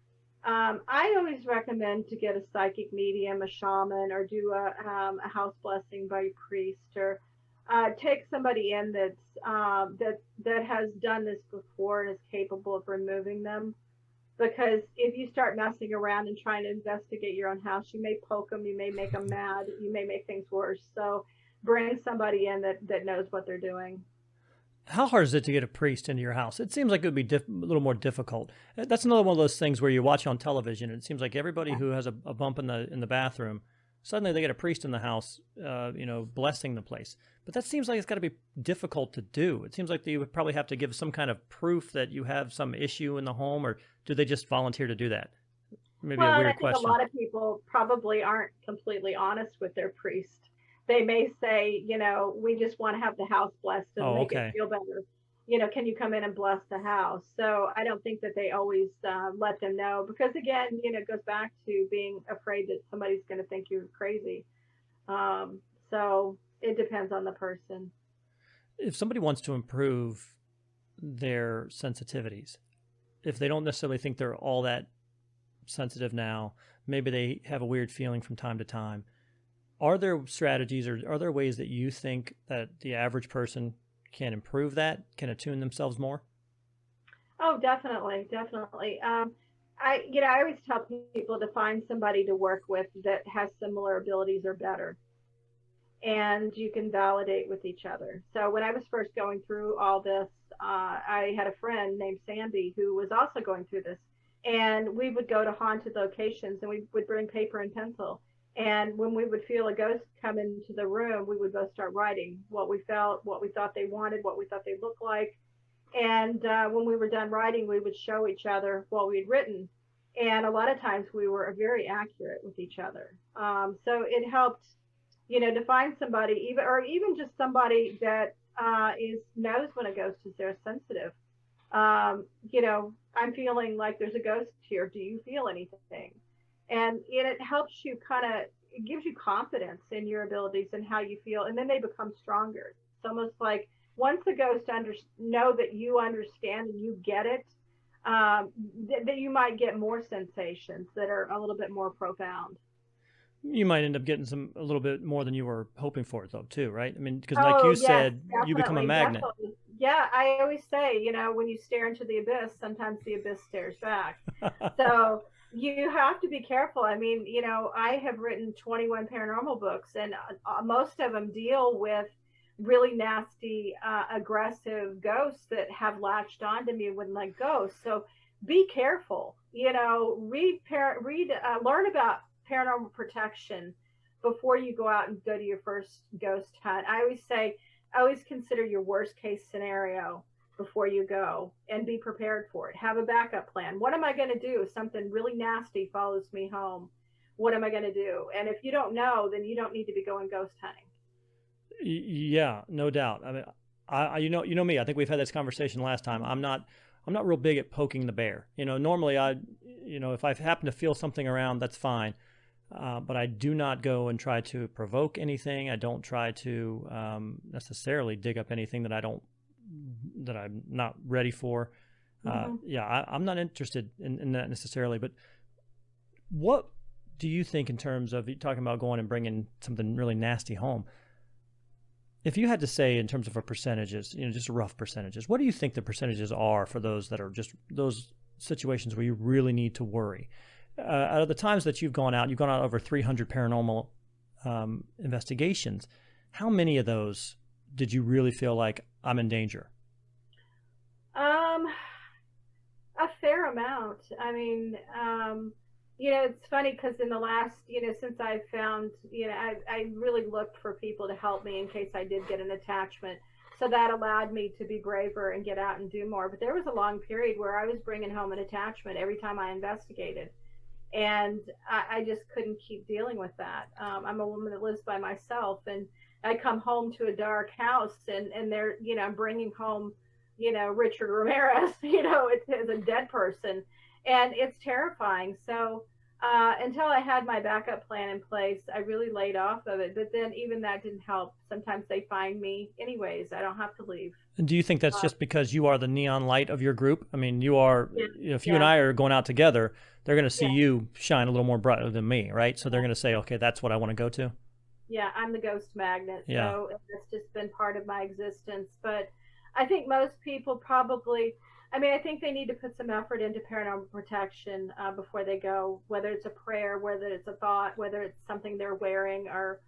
Speaker 2: I always recommend to get a psychic medium, a shaman, or do a house blessing by a priest, or take somebody in that has done this before and is capable of removing them. Because if you start messing around and trying to investigate your own house, you may poke them, you may make them mad, you may make things worse. So bring somebody in that knows what they're doing.
Speaker 1: How hard is it to get a priest into your house? It seems like it would be a little more difficult. That's another one of those things where you watch on television, and it seems like everybody who has a bump in the bathroom, suddenly they get a priest in the house, blessing the place. But that seems like it's got to be difficult to do. It seems like you would probably have to give some kind of proof that you have some issue in the home, or do they just volunteer to do that? Maybe a weird question.
Speaker 2: A lot of people probably aren't completely honest with their priest. They may say, we just want to have the house blessed and make it feel better. Can you come in and bless the house? So I don't think that they always let them know, because again, it goes back to being afraid that somebody's going to think you're crazy. So it depends on the person.
Speaker 1: If somebody wants to improve their sensitivities, if they don't necessarily think they're all that sensitive now, maybe they have a weird feeling from time to time, are there strategies, or are there ways that you think that the average person can improve that, can attune themselves more?
Speaker 2: Oh, definitely. I always tell people to find somebody to work with that has similar abilities or better, and you can validate with each other. So when I was first going through all this, I had a friend named Sandy who was also going through this, and we would go to haunted locations, and we would bring paper and pencil. And when we would feel a ghost come into the room, we would both start writing what we felt, what we thought they wanted, what we thought they looked like. And when we were done writing, we would show each other what we had written. And a lot of times we were very accurate with each other. So it helped, to find somebody, even just somebody that knows when a ghost is there, sensitive. I'm feeling like there's a ghost here. Do you feel anything? And it helps you it gives you confidence in your abilities and how you feel, and then they become stronger. It's almost like once the ghost know that you understand and you get it, that you might get more sensations that are a little bit more profound.
Speaker 1: You might end up getting a little bit more than you were hoping for, though, too, right? I mean, because like you said, you become a magnet.
Speaker 2: Definitely. Yeah, I always say, when you stare into the abyss, sometimes the abyss stares back. So you have to be careful. I mean, I have written 21 paranormal books, and most of them deal with really nasty, aggressive ghosts that have latched onto me with my ghosts. So be careful. Learn about paranormal protection. before you go out and go to your first ghost hunt. I always consider your worst case scenario before you go and be prepared for it. Have a backup plan. What am I going to do if something really nasty follows me home? What am I going to do? And if you don't know, then you don't need to be going ghost hunting.
Speaker 1: Yeah, no doubt. I mean, you know me. I think we've had this conversation last time. I'm not real big at poking the bear. Normally if I happen to feel something around, that's fine. But I do not go and try to provoke anything. I don't try to necessarily dig up anything that I'm not ready for. I'm not interested in that necessarily. But what do you think in terms of you talking about going and bringing something really nasty home? If you had to say in terms of percentages, just rough percentages, what do you think the percentages are for those that are just those situations where you really need to worry? Out of the times that you've gone out over 300 paranormal investigations. How many of those did you really feel like I'm in danger?
Speaker 2: A fair amount. I mean, it's funny because in the last, since I found, I really looked for people to help me in case I did get an attachment. So that allowed me to be braver and get out and do more. But there was a long period where I was bringing home an attachment every time I investigated. And I just couldn't keep dealing with that. I'm a woman that lives by myself, and I come home to a dark house and they're, I'm bringing home, Richard Ramirez, it's a dead person, and it's terrifying. So until I had my backup plan in place, I really laid off of it. But then even that didn't help. Sometimes they find me anyways. I don't have to leave.
Speaker 1: And do you think that's just because you are the neon light of your group? I mean, you are, if you and I are going out together, they're going to see you shine a little more bright than me, right? So they're going to say, okay, that's what I want to go to.
Speaker 2: Yeah, I'm the ghost magnet. So it's just been part of my existence. But I think most people probably, I think they need to put some effort into paranormal protection before they go, whether it's a prayer, whether it's a thought, whether it's something they're wearing, or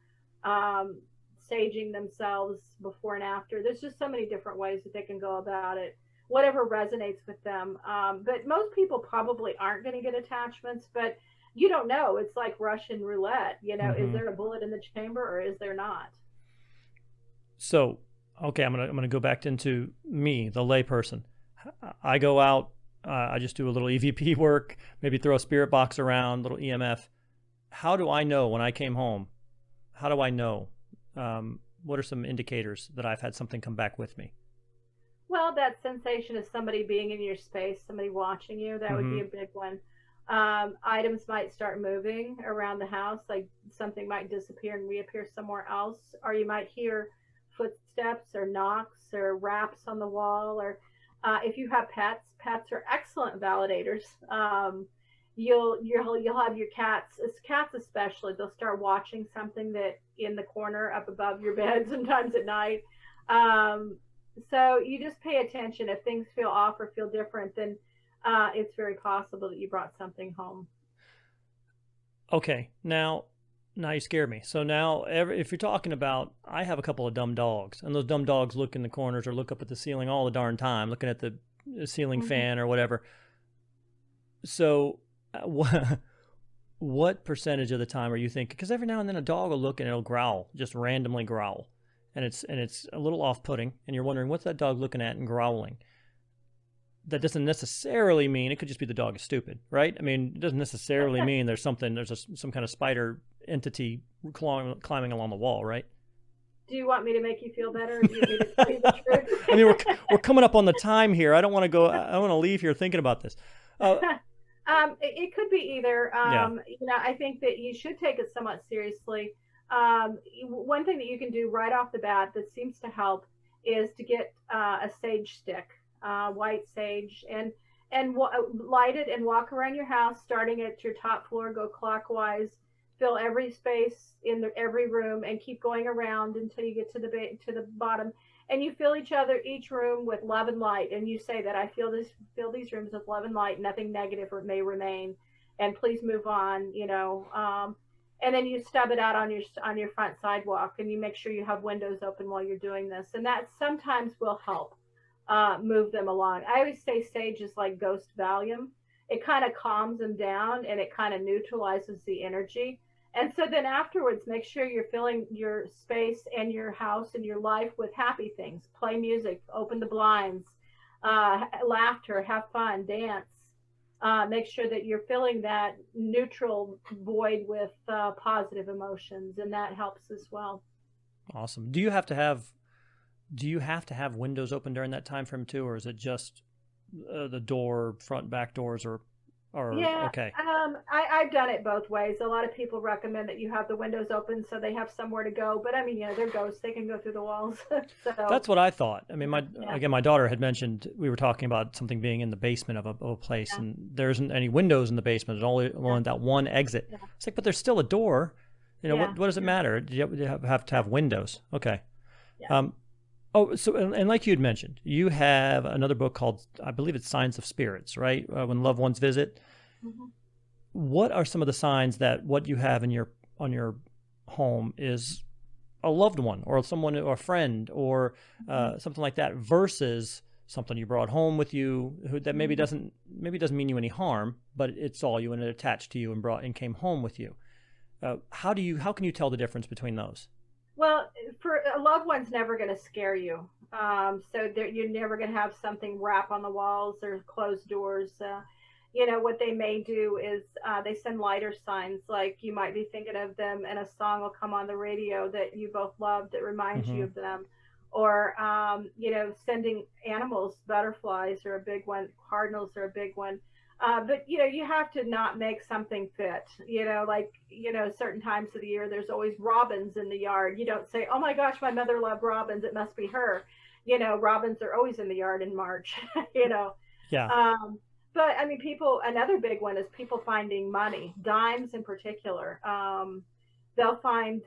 Speaker 2: saging themselves before and after. There's just so many different ways that they can go about it, whatever resonates with them. But most people probably aren't going to get attachments, but you don't know. It's like Russian roulette. Is there a bullet in the chamber or is there not?
Speaker 1: So, okay, I'm gonna go back into me, the layperson. I go out, I just do a little EVP work, maybe throw a spirit box around, little EMF. How do I know when I came home? How do I know? What are some indicators that I've had something come back with me?
Speaker 2: Well, that sensation of somebody being in your space, somebody watching you, that would be a big one. Items might start moving around the house, like something might disappear and reappear somewhere else, or you might hear footsteps or knocks or raps on the wall, or if you have pets are excellent validators. You'll have your cats especially, they'll start watching something that in the corner up above your bed sometimes at night. So you just pay attention. If things feel off or feel different, then it's very possible that you brought something home.
Speaker 1: Okay, now you scared me. So now, if you're talking about, I have a couple of dumb dogs, and those dumb dogs look in the corners or look up at the ceiling all the darn time, looking at the ceiling fan or whatever. So what percentage of the time are you thinking? Because every now and then a dog will look and it'll growl, just randomly growl, and it's a little off-putting, and you're wondering what's that dog looking at and growling. That doesn't necessarily mean, it could just be the dog is stupid, right? I mean, it doesn't necessarily mean there's some kind of spider entity climbing along the wall, right?
Speaker 2: Do you want me to make you feel better? Or do you want me to tell you the truth?
Speaker 1: I mean, we're coming up on the time here. I don't want to leave here thinking about this.
Speaker 2: It could be either. I think that you should take it somewhat seriously. One thing that you can do right off the bat that seems to help is to get a sage stick, white sage, and light it and walk around your house, starting at your top floor, go clockwise, fill every space in every room, and keep going around until you get to the bottom. And you fill each room with love and light, and you say that I fill these rooms with love and light. Nothing negative may remain, and please move on. And then you stub it out on your front sidewalk, and you make sure you have windows open while you're doing this, and that sometimes will help move them along. I always say sage is like ghost Valium. It kind of calms them down, and it kind of neutralizes the energy. And so then afterwards, make sure you're filling your space and your house and your life with happy things. Play music, open the blinds, laughter, have fun, dance. Make sure that you're filling that neutral void with positive emotions, and that helps as well.
Speaker 1: Awesome. Do you have to have windows open during that time frame too, or is it just the door, front and back doors, or
Speaker 2: yeah,
Speaker 1: okay?
Speaker 2: I've done it both ways. A lot of people recommend that you have the windows open so they have somewhere to go. But I mean, they're ghosts; they can go through the walls. So
Speaker 1: that's what I thought. I mean, my daughter had mentioned, we were talking about something being in the basement of a place, and there isn't any windows in the basement. There's only that one exit. Yeah. It's like, but there's still a door. What does it matter? You have to have windows. Okay. Yeah. And like you had mentioned, you have another book called, I believe it's Signs of Spirits, right? When loved ones visit. Mm-hmm. What are some of the signs that what you have on your home is a loved one or someone or a friend or something like that versus something you brought home with you that maybe doesn't mean you any harm, but it saw you and it attached to you and came home with you. How can you tell the difference between those?
Speaker 2: Well, for a loved one's never going to scare you. So you're never going to have something rap on the walls or closed doors. What they may do is they send lighter signs, like you might be thinking of them and a song will come on the radio that you both love that reminds you of them. Or, sending animals, butterflies are a big one, cardinals are a big one. But you have to not make something fit, certain times of the year, there's always robins in the yard. You don't say, oh my gosh, my mother loved robins, it must be her. Robins are always in the yard in March,
Speaker 1: Yeah.
Speaker 2: But I mean, another big one is people finding money, dimes in particular. They'll find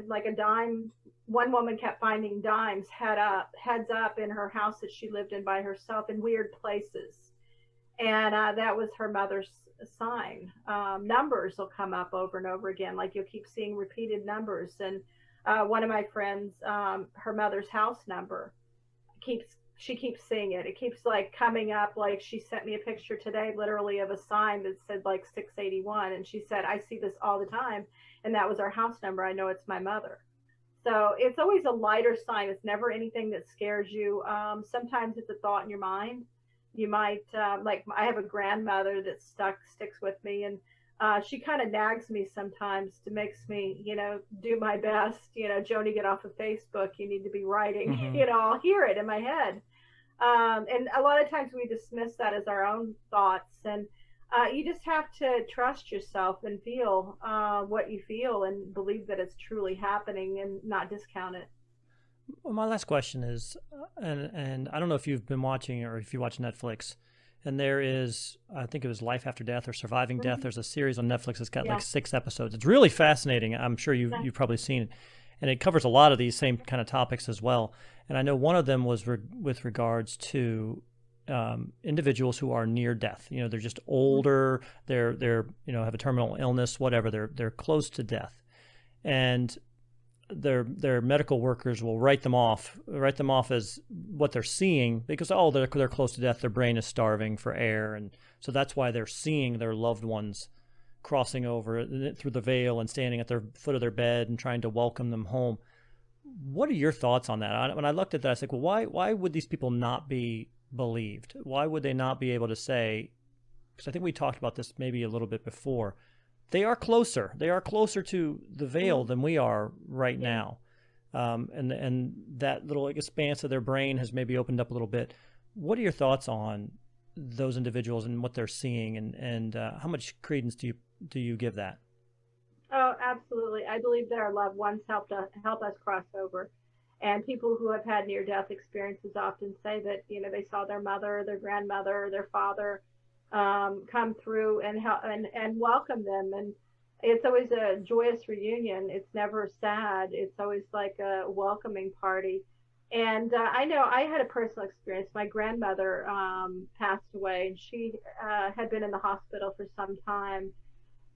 Speaker 2: like a dime. One woman kept finding dimes heads up in her house that she lived in by herself in weird places. And that was her mother's sign. Numbers will come up over and over again. Like you'll keep seeing repeated numbers. And one of my friends, her mother's house number, she keeps seeing it. It keeps like coming up. Like she sent me a picture today, literally of a sign that said like 681. And she said, I see this all the time. And that was our house number. I know it's my mother. So it's always a lighter sign. It's never anything that scares you. Sometimes it's a thought in your mind. You might, like I have a grandmother that sticks with me, and she kind of nags me sometimes to makes me, do my best, Joni, get off of Facebook. You need to be writing, I'll hear it in my head. And a lot of times we dismiss that as our own thoughts, and you just have to trust yourself and feel what you feel and believe that it's truly happening and not discount it.
Speaker 1: Well, my last question is, and I don't know if you've been watching or if you watch Netflix, and there is, I think it was Life After Death or Surviving Death. There's a series on Netflix that's got like 6 episodes. It's really fascinating. I'm sure you've probably seen it. And it covers a lot of these same kind of topics as well. And I know one of them was with regards to individuals who are near death. They're just older, they're have a terminal illness, whatever. They're close to death. And their medical workers will write them off as what they're seeing because they're close to death, their brain is starving for air, and so that's why they're seeing their loved ones crossing over through the veil and standing at their foot of their bed and trying to welcome them home. What are your thoughts on that? When I looked at that, I was like, well, why would these people not be believed? Why would they not be able to say, because I think we talked about this maybe a little bit before, they are closer to the veil than we are right now. And that little expanse of their brain has maybe opened up a little bit. What are your thoughts on those individuals and what they're seeing, and how much credence do you give that?
Speaker 2: Oh, absolutely. I believe that our loved ones help us cross over. And people who have had near-death experiences often say that, they saw their mother, their grandmother, their father come through and help and welcome them. And it's always a joyous reunion. It's never sad. It's always like a welcoming party. And I know I had a personal experience. My grandmother passed away, and she had been in the hospital for some time.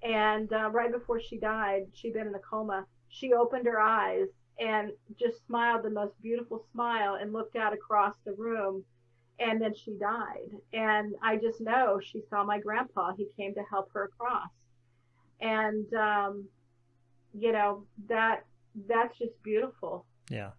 Speaker 2: And right before she died, she'd been in a coma. She opened her eyes and just smiled the most beautiful smile and looked out across the room. And then she died. And I just know she saw my grandpa. He came to help her across. And you know, that's just beautiful.
Speaker 1: Yeah.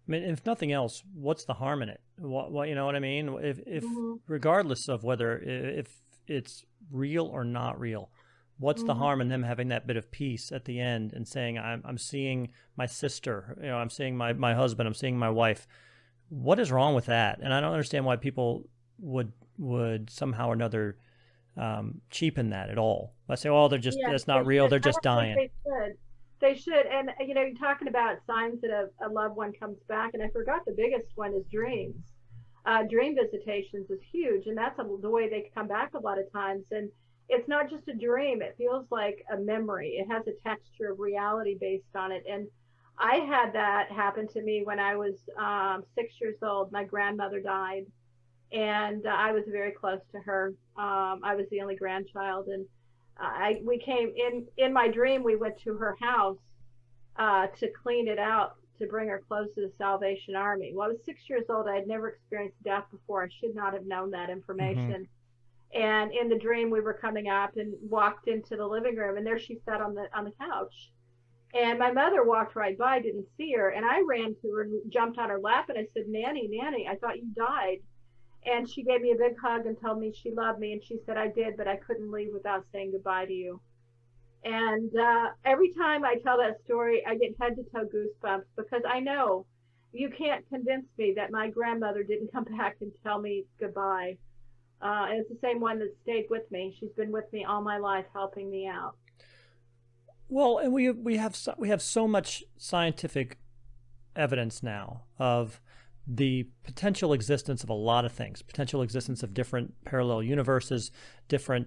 Speaker 1: I mean, if nothing else, what's the harm in it? What you know what I mean? If regardless of whether if it's real or not real, what's the harm in them having that bit of peace at the end and saying, I'm seeing my sister, you know, I'm seeing my husband, I'm seeing my wife. What is wrong with that? And I don't understand why people would somehow or another cheapen that at all. I say, oh, they're just, that's not real. They're just dying.
Speaker 2: They should. And, you know, you're talking about signs that a loved one comes back. And I forgot the biggest one is dreams. Dream visitations is huge. And that's the way they come back a lot of times. And it's not just a dream. It feels like a memory. It has a texture of reality based on it. And I had that happen to me when I was 6 years old. My grandmother died. And I was very close to her. I was the only grandchild. And we came in my dream, we went to her house to clean it out, to bring her close to the Salvation Army. Well, I was 6 years old. I had never experienced death before. I should not have known that information. And in the dream, we were coming up and walked into the living room, and there she sat on the couch. And my mother walked right by, didn't see her, and I ran to her and jumped on her lap, and I said, Nanny, I thought you died. And she gave me a big hug and told me she loved me. And she said, I did, but I couldn't leave without saying goodbye to you. And every time I tell that story, I get head to toe goosebumps, because I know you can't convince me that my grandmother didn't come back and tell me goodbye. And it's the same one that stayed with me. She's been with me all my life, helping me out.
Speaker 1: Well, and we have so much scientific evidence now of the potential existence of a lot of things, potential existence of different parallel universes, different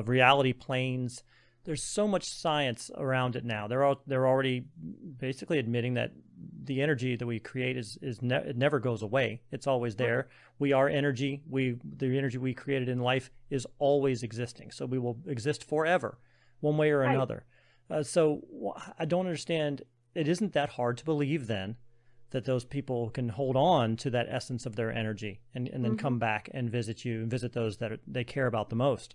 Speaker 1: reality planes. There's so much science around it now. They're already basically admitting that the energy that we create it never goes away. It's always there. We are energy. The energy we created in life is always existing. So we will exist forever, one way or another. So I don't understand. It isn't that hard to believe then that those people can hold on to that essence of their energy and then come back and visit you and visit those that they care about the most.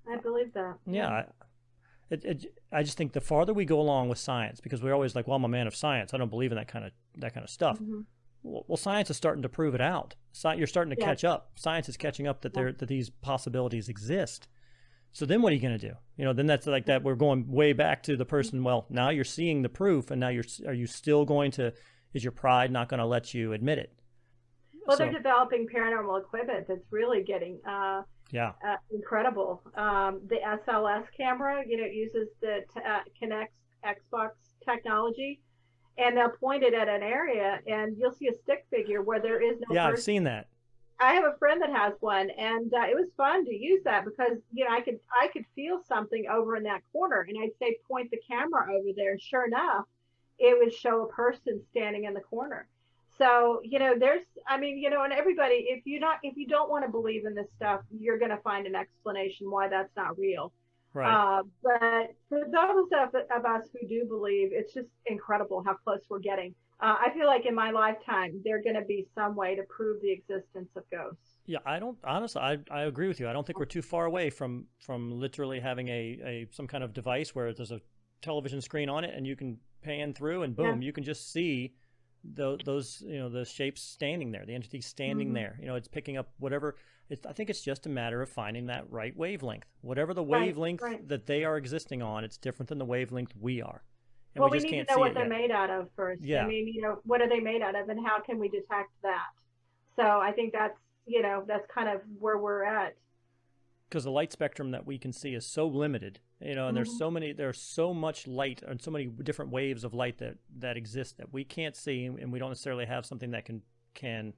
Speaker 2: I believe that.
Speaker 1: Yeah. I just think the farther we go along with science, because we're always like, well, I'm a man of science, I don't believe in that kind of stuff. Well, science is starting to prove it out. You're starting to catch up. Science is catching up that these possibilities exist. So then what are you going to do? You know, then that's like that. We're going way back to the person. Well, now you're seeing the proof, and now are you still going to? Is your pride not going to let you admit it?
Speaker 2: Well, they're developing paranormal equipment that's really getting incredible. The SLS camera, you know, it uses the Kinect Xbox technology, and they'll point it at an area, and you'll see a stick figure where there is no person.
Speaker 1: I've seen that.
Speaker 2: I have a friend that has one, and it was fun to use that because, you know, I could feel something over in that corner, and I'd say point the camera over there, and sure enough, it would show a person standing in the corner. So, you know, and everybody, if you don't want to believe in this stuff, you're going to find an explanation why that's not real.
Speaker 1: Right.
Speaker 2: But for those of us who do believe, it's just incredible how close we're getting. I feel like in my lifetime, there's going to be some way to prove the existence of ghosts.
Speaker 1: Yeah, I agree with you. I don't think we're too far away from literally having some kind of device where there's a television screen on it and you can pan through and boom, you can just see those, you know, the shapes standing there, the entity standing there. You know, it's picking up whatever. I think it's just a matter of finding that right wavelength. Whatever the wavelength that they are existing on, it's different than the wavelength we are. And
Speaker 2: well, we need to know what they're made out of first.
Speaker 1: Yeah.
Speaker 2: I mean, you know, what are they made out of and how can we detect that? So I think that's kind of where we're at.
Speaker 1: Because the light spectrum that we can see is so limited, you know, and there's so much light and so many different waves of light that exist that we can't see, and we don't necessarily have something that can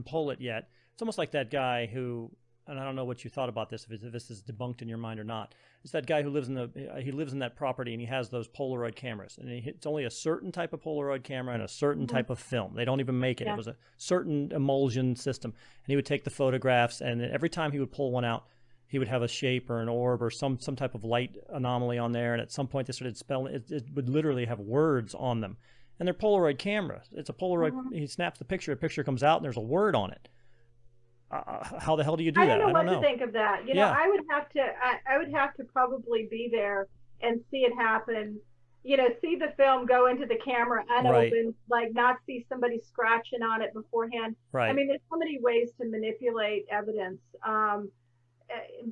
Speaker 1: pull it yet. It's almost like that guy who, and I don't know what you thought about this, if this is debunked in your mind or not. It's that guy who lives in that property and he has those Polaroid cameras, and it's only a certain type of Polaroid camera and a certain type of film. They don't even make it. It was a certain emulsion system, and he would take the photographs, and every time he would pull one out, he would have a shape or an orb or some type of light anomaly on there, and at some point they started spelling it would literally have words on them. And they're Polaroid cameras. It's a Polaroid. He snaps the picture, a picture comes out, and there's a word on it. How the hell do you do that?
Speaker 2: I don't know what to think of that. You know, I would have to probably be there and see it happen see the film go into the camera
Speaker 1: Right.
Speaker 2: unopened, like not see somebody scratching on it beforehand. I
Speaker 1: Right.
Speaker 2: mean, there's so many ways to manipulate evidence.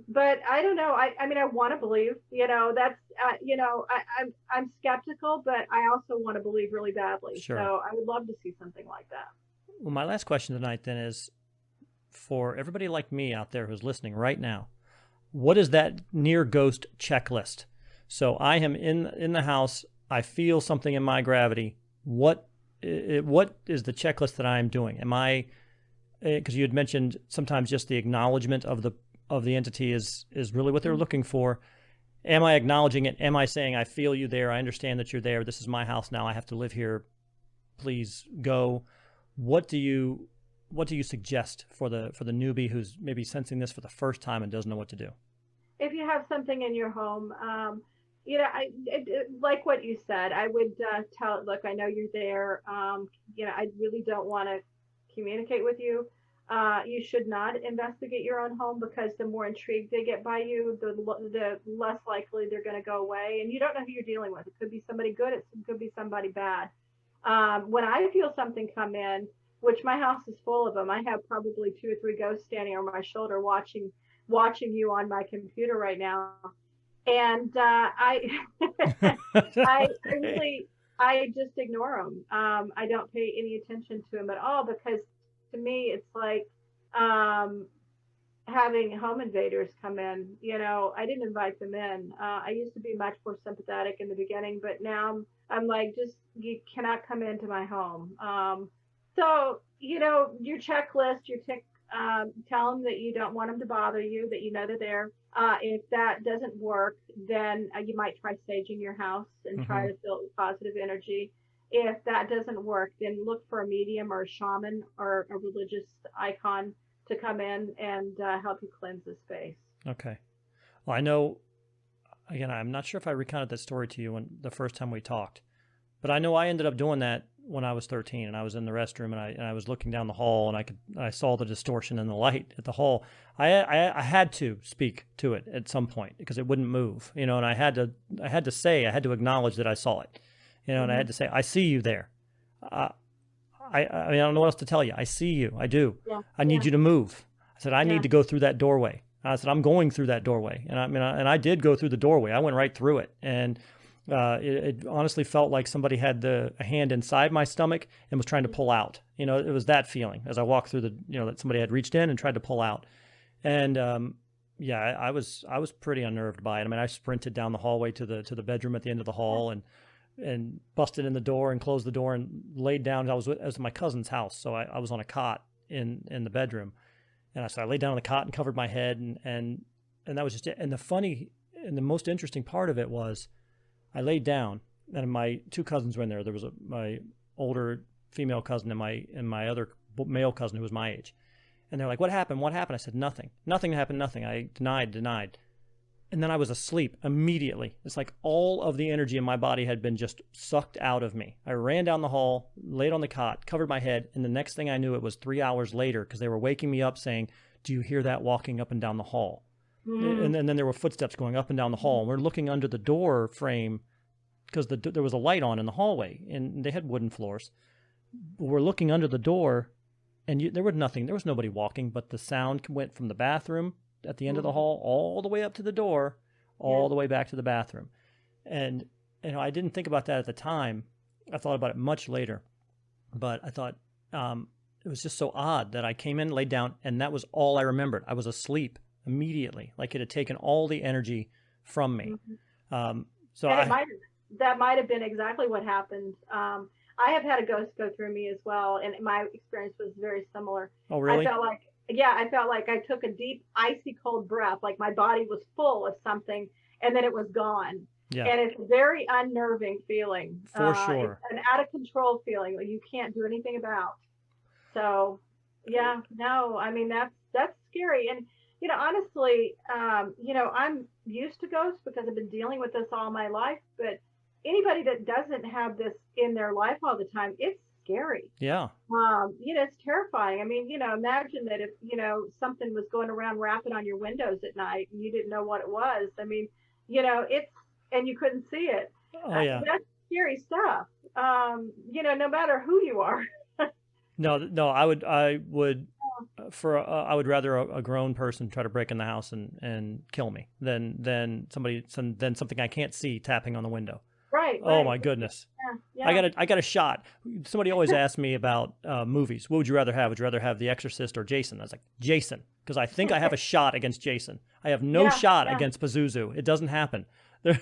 Speaker 2: But I don't know. I mean, I want to believe, that's, I'm skeptical, but I also want to believe really badly. So
Speaker 1: Sure.
Speaker 2: I would love to see something like that.
Speaker 1: Well, my last question tonight then is for everybody like me out there who's listening right now, what is that near ghost checklist? So I am in the house. I feel something in my gravity. What is the checklist that I am doing? Am I, because you had mentioned sometimes just the acknowledgement of the entity is really what they're looking for. Am I acknowledging it? Am I saying, I feel you there. I understand that you're there. This is my house now. I have to live here. Please go. What do you suggest for the newbie who's maybe sensing this for the first time and doesn't know what to do?
Speaker 2: If you have something in your home, like what you said, I would tell it, look, I know you're there. I really don't want to communicate with you. You should not investigate your own home, because the more intrigued they get by you, the less likely they're going to go away. And you don't know who you're dealing with. It could be somebody good. It could be somebody bad. When I feel something come in, which my house is full of them, I have probably 2 or 3 ghosts standing on my shoulder watching you on my computer right now. And I just ignore them. I don't pay any attention to them at all, because to me, it's like having home invaders come in. I didn't invite them in. I used to be much more sympathetic in the beginning, but now I'm like, just, you cannot come into my home. So, your checklist, tell them that you don't want them to bother you, that you know they're there. If that doesn't work, then you might try saging your house and try to fill it with positive energy. If that doesn't work, then look for a medium or a shaman or a religious icon to come in and help you cleanse the space.
Speaker 1: Okay. Well, I know, again, I'm not sure if I recounted that story to you when the first time we talked, but I know I ended up doing that when I was 13, and I was in the restroom, and I was looking down the hall, and I saw the distortion in the light at the hall. I had to speak to it at some point because it wouldn't move, and I had to acknowledge that I saw it, and I had to say, I see you there. I mean, I don't know what else to tell you. I see you. I do.
Speaker 2: Yeah.
Speaker 1: I need you to move. I said, I need to go through that doorway. I said, I'm going through that doorway. And I did go through the doorway. I went right through it. And it honestly felt like somebody had a hand inside my stomach and was trying to pull out. It was that feeling as I walked through that somebody had reached in and tried to pull out. And I was pretty unnerved by it. I mean, I sprinted down the hallway to the bedroom at the end of the hall and busted in the door and closed the door and laid down. I was at my cousin's house, so I was on a cot in the bedroom, and I laid down on the cot and covered my head, and that was just it. And the most interesting part of it was, I laid down, and my 2 cousins were in there. There was my older female cousin and my other male cousin who was my age, and they're like, "What happened? What happened?" I said, "Nothing. Nothing happened. Nothing." I denied. And then I was asleep immediately. It's like all of the energy in my body had been just sucked out of me. I ran down the hall, laid on the cot, covered my head, and the next thing I knew, it was 3 hours later, because they were waking me up saying, "Do you hear that walking up and down the hall?" And then there were footsteps going up and down the hall. And we're looking under the door frame because there was a light on in the hallway, and they had wooden floors. We're looking under the door, and there was nothing. There was nobody walking, but the sound went from the bathroom at the end of the hall all the way up to the door, all the way back to the bathroom. And I didn't think about that at the time. I thought about it much later, but I thought it was just so odd that I came in, laid down, and that was all I remembered. I was asleep immediately, like it had taken all the energy from me.
Speaker 2: That might have been exactly what happened. I have had a ghost go through me as well, and my experience was very similar.
Speaker 1: Oh, really?
Speaker 2: I felt like I took a deep, icy cold breath, like my body was full of something, and then it was gone. Yeah. And it's a very unnerving feeling.
Speaker 1: For sure.
Speaker 2: It's an out of control feeling that you can't do anything about. So, I mean, that's scary. And, honestly, I'm used to ghosts because I've been dealing with this all my life, but anybody that doesn't have this in their life all the time, it's scary. Yeah. It's terrifying. I mean, imagine that if, something was going around rapping on your windows at night and you didn't know what it was. I mean, and you couldn't see it.
Speaker 1: Oh yeah.
Speaker 2: That's scary stuff. No matter who you are.
Speaker 1: No, I would I would rather a grown person try to break in the house and kill me than something I can't see tapping on the window.
Speaker 2: Right.
Speaker 1: Oh my goodness.
Speaker 2: Yeah.
Speaker 1: I got a shot. Somebody always asked me about movies. What would you rather have? Would you rather have The Exorcist or Jason? I was like, Jason, because I think I have a shot against Jason. I have no shot against Pazuzu. It doesn't happen. There's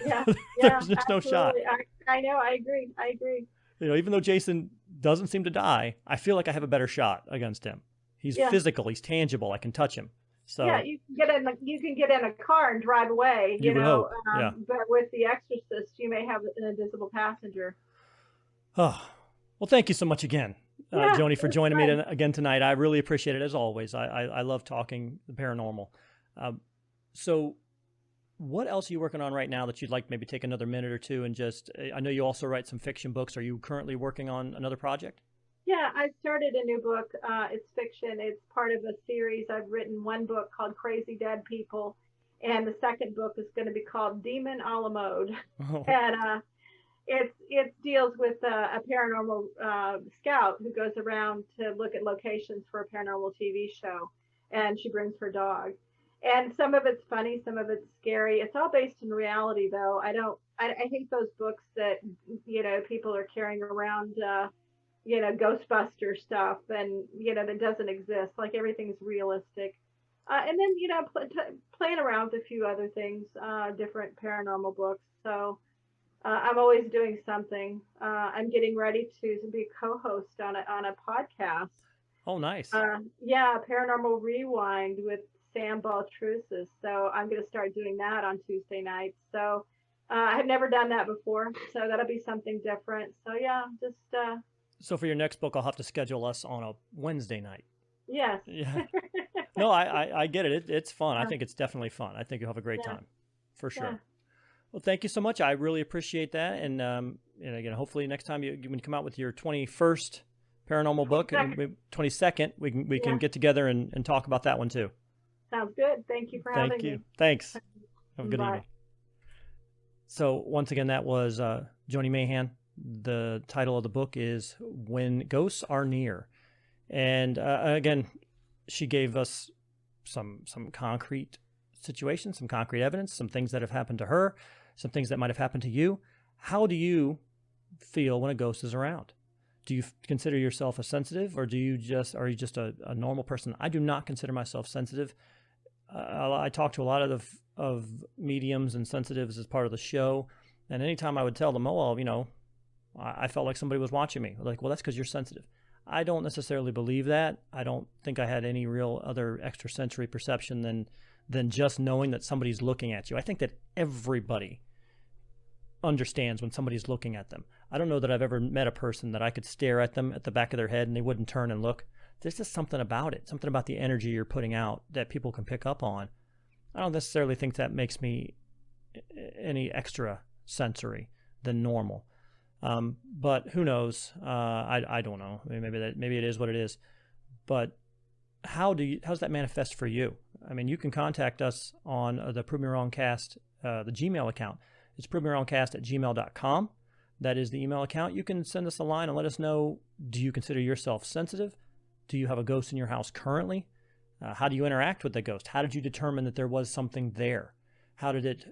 Speaker 1: just no shot.
Speaker 2: I know. I agree.
Speaker 1: Even though Jason doesn't seem to die, I feel like I have a better shot against him. He's physical. He's tangible. I can touch him. So
Speaker 2: you can get in a car and drive away.
Speaker 1: You know,
Speaker 2: but with The Exorcist, you may have an invisible passenger.
Speaker 1: Oh, well, thank you so much again, Joni, for joining me again tonight. I really appreciate it as always. I love talking the paranormal. So, what else are you working on right now that you'd like to maybe take another minute or two and just? I know you also write some fiction books. Are you currently working on another project?
Speaker 2: Yeah, I started a new book. It's fiction. It's part of a series. I've written one book called Crazy Dead People, and the second book is going to be called Demon a la Mode. Oh. And it deals with a paranormal scout who goes around to look at locations for a paranormal TV show, and she brings her dog. And some of it's funny, some of it's scary. It's all based in reality, though. I hate those books that people are carrying around. Ghostbuster stuff and, that doesn't exist. Like everything's realistic. And then, playing around with a few other things, different paranormal books. So I'm always doing something. I'm getting ready to be a co-host on a podcast.
Speaker 1: Oh, nice.
Speaker 2: Paranormal Rewind with Sam Baltrusis. So I'm going to start doing that on Tuesday nights. So I have never done that before. So that'll be something different. So
Speaker 1: So for your next book, I'll have to schedule us on a Wednesday night.
Speaker 2: Yes.
Speaker 1: Yeah. No, I get it. It's fun. I think it's definitely fun. I think you'll have a great time, for sure. Yeah. Well, thank you so much. I really appreciate that. And again, hopefully next time when you come out with your 21st paranormal book, 22nd, we can get together and talk about that one too.
Speaker 2: Sounds good. Thank you for having me.
Speaker 1: Thank you. Thanks. Have a good evening. So once again, that was Joni Mayhan. The title of the book is When Ghosts Are Near. And again, she gave us some concrete situations, some concrete evidence, some things that have happened to her, some things that might have happened to you. How do you feel when a ghost is around? Do you consider yourself a sensitive, or are you just a normal person? I do not consider myself sensitive. I talk to a lot of mediums and sensitives as part of the show, and anytime I would tell them, I felt like somebody was watching me. Like, well, that's because you're sensitive. I don't necessarily believe that. I don't think I had any real other extrasensory perception than just knowing that somebody's looking at you. I think that everybody understands when somebody's looking at them. I don't know that I've ever met a person that I could stare at them at the back of their head and they wouldn't turn and look. There's just something about it, something about the energy you're putting out that people can pick up on. I don't necessarily think that makes me any extra sensory than normal. But who knows? I don't know. I mean, maybe it is what it is. But how's that manifest for you? I mean, you can contact us on the Prove Me Wrong Cast, the Gmail account. It's provemewrongcast@gmail.com. That is the email account. You can send us a line and let us know, do you consider yourself sensitive? Do you have a ghost in your house currently? How do you interact with the ghost? How did you determine that there was something there? How did it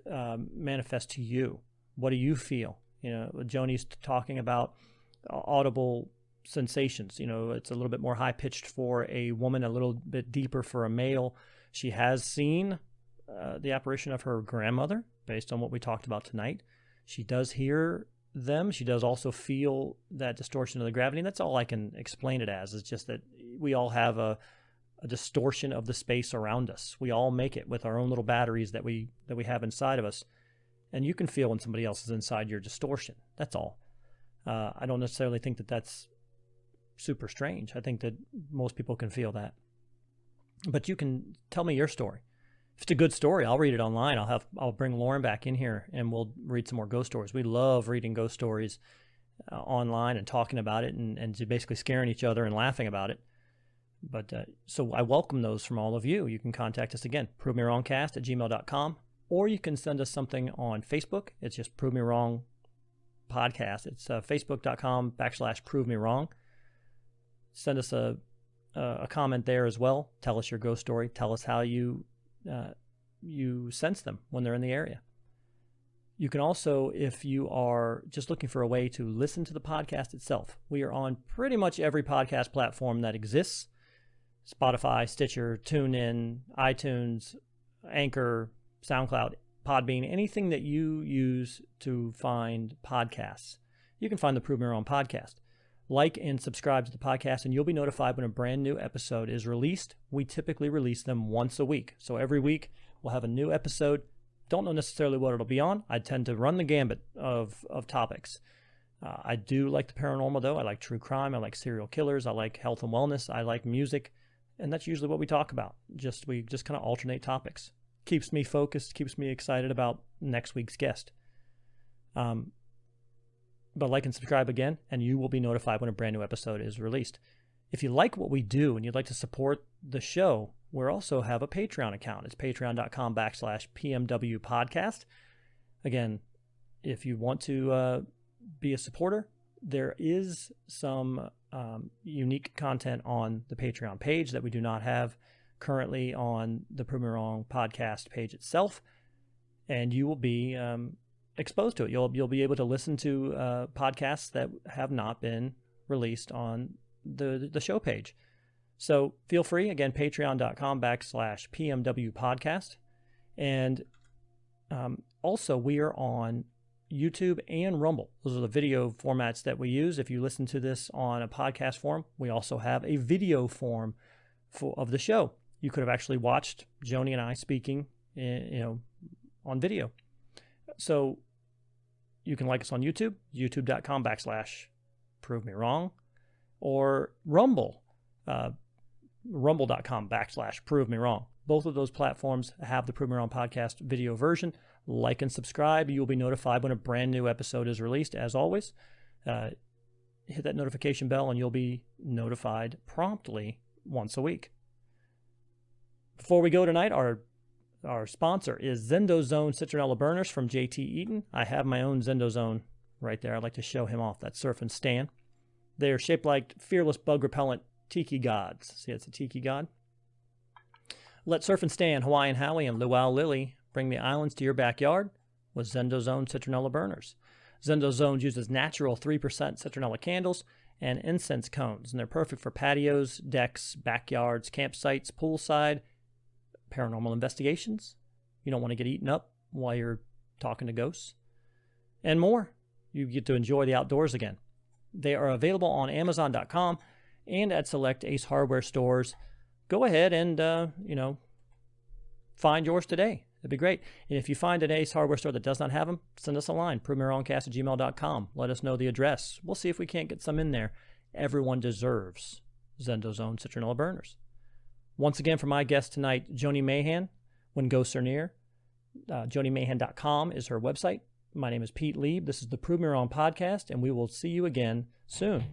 Speaker 1: manifest to you? What do you feel? Joni's talking about audible sensations. It's a little bit more high-pitched for a woman, a little bit deeper for a male. She has seen the apparition of her grandmother, based on what we talked about tonight. She does hear them. She does also feel that distortion of the gravity, and that's all I can explain it as. It's just that we all have a distortion of the space around us. We all make it with our own little batteries that we have inside of us. And you can feel when somebody else is inside your distortion. That's all. I don't necessarily think that that's super strange. I think that most people can feel that. But you can tell me your story. If it's a good story, I'll read it online. I'll bring Lauren back in here and we'll read some more ghost stories. We love reading ghost stories online and talking about it and basically scaring each other and laughing about it. But so I welcome those from all of you. You can contact us again, provemewrongcast@gmail.com. Or you can send us something on Facebook. It's just Prove Me Wrong Podcast. It's facebook.com/prove me wrong. Send us a comment there as well. Tell us your ghost story. Tell us how you sense them when they're in the area. You can also, if you are just looking for a way to listen to the podcast itself, we are on pretty much every podcast platform that exists. Spotify, Stitcher, TuneIn, iTunes, Anchor, SoundCloud, Podbean, anything that you use to find podcasts. You can find the Prove Me Wrong podcast. Like and subscribe to the podcast, and you'll be notified when a brand new episode is released. We typically release them once a week. So every week we'll have a new episode. Don't know necessarily what it'll be on. I tend to run the gambit of topics. I do like the paranormal, though. I like true crime. I like serial killers. I like health and wellness. I like music. And that's usually what we talk about. We just kind of alternate topics. Keeps me focused, keeps me excited about next week's guest. But like and subscribe again, and you will be notified when a brand new episode is released. If you like what we do and you'd like to support the show, we also have a Patreon account. It's patreon.com/PMW Podcast. Again, if you want to be a supporter, there is some unique content on the Patreon page that we do not have currently on the Prove Me Wrong podcast page itself, and you will be exposed to it. You'll be able to listen to podcasts that have not been released on the show page. So feel free, again, patreon.com/PMW Podcast. And also we are on YouTube and Rumble. Those are the video formats that we use. If you listen to this on a podcast form, we also have a video form of the show. You could have actually watched Joni and I speaking, on video. So you can like us on YouTube, youtube.com/Prove Me Wrong, or Rumble, rumble.com/Prove Me Wrong. Both of those platforms have the Prove Me Wrong podcast video version. Like and subscribe. You'll be notified when a brand new episode is released, as always. Hit that notification bell and you'll be notified promptly once a week. Before we go tonight, our sponsor is ZendoZones Citronella Burners from JT Eaton. I have my own ZendoZone right there. I'd like to show him off. That's Surf and Stan. They are shaped like fearless bug repellent tiki gods. See, it's a tiki god. Let Surf and Stan, Hawaiian Howie, and Luau Lily bring the islands to your backyard with ZendoZones Citronella Burners. ZendoZones uses natural 3% citronella candles and incense cones, and they're perfect for patios, decks, backyards, campsites, poolside, paranormal investigations. You don't want to get eaten up while you're talking to ghosts, and more. You get to enjoy the outdoors again. They are available on Amazon.com and at select Ace Hardware stores. Go ahead and, find yours today. That'd be great. And if you find an Ace Hardware store that does not have them, send us a line, provemewrongcast@gmail.com. Let us know the address. We'll see if we can't get some in there. Everyone deserves ZendoZone Citronella Burners. Once again, for my guest tonight, Joni Mayhan, When Ghosts Are Near. JoniMayhan.com is her website. My name is Pete Lieb. This is the Prove Me Wrong podcast, and we will see you again soon.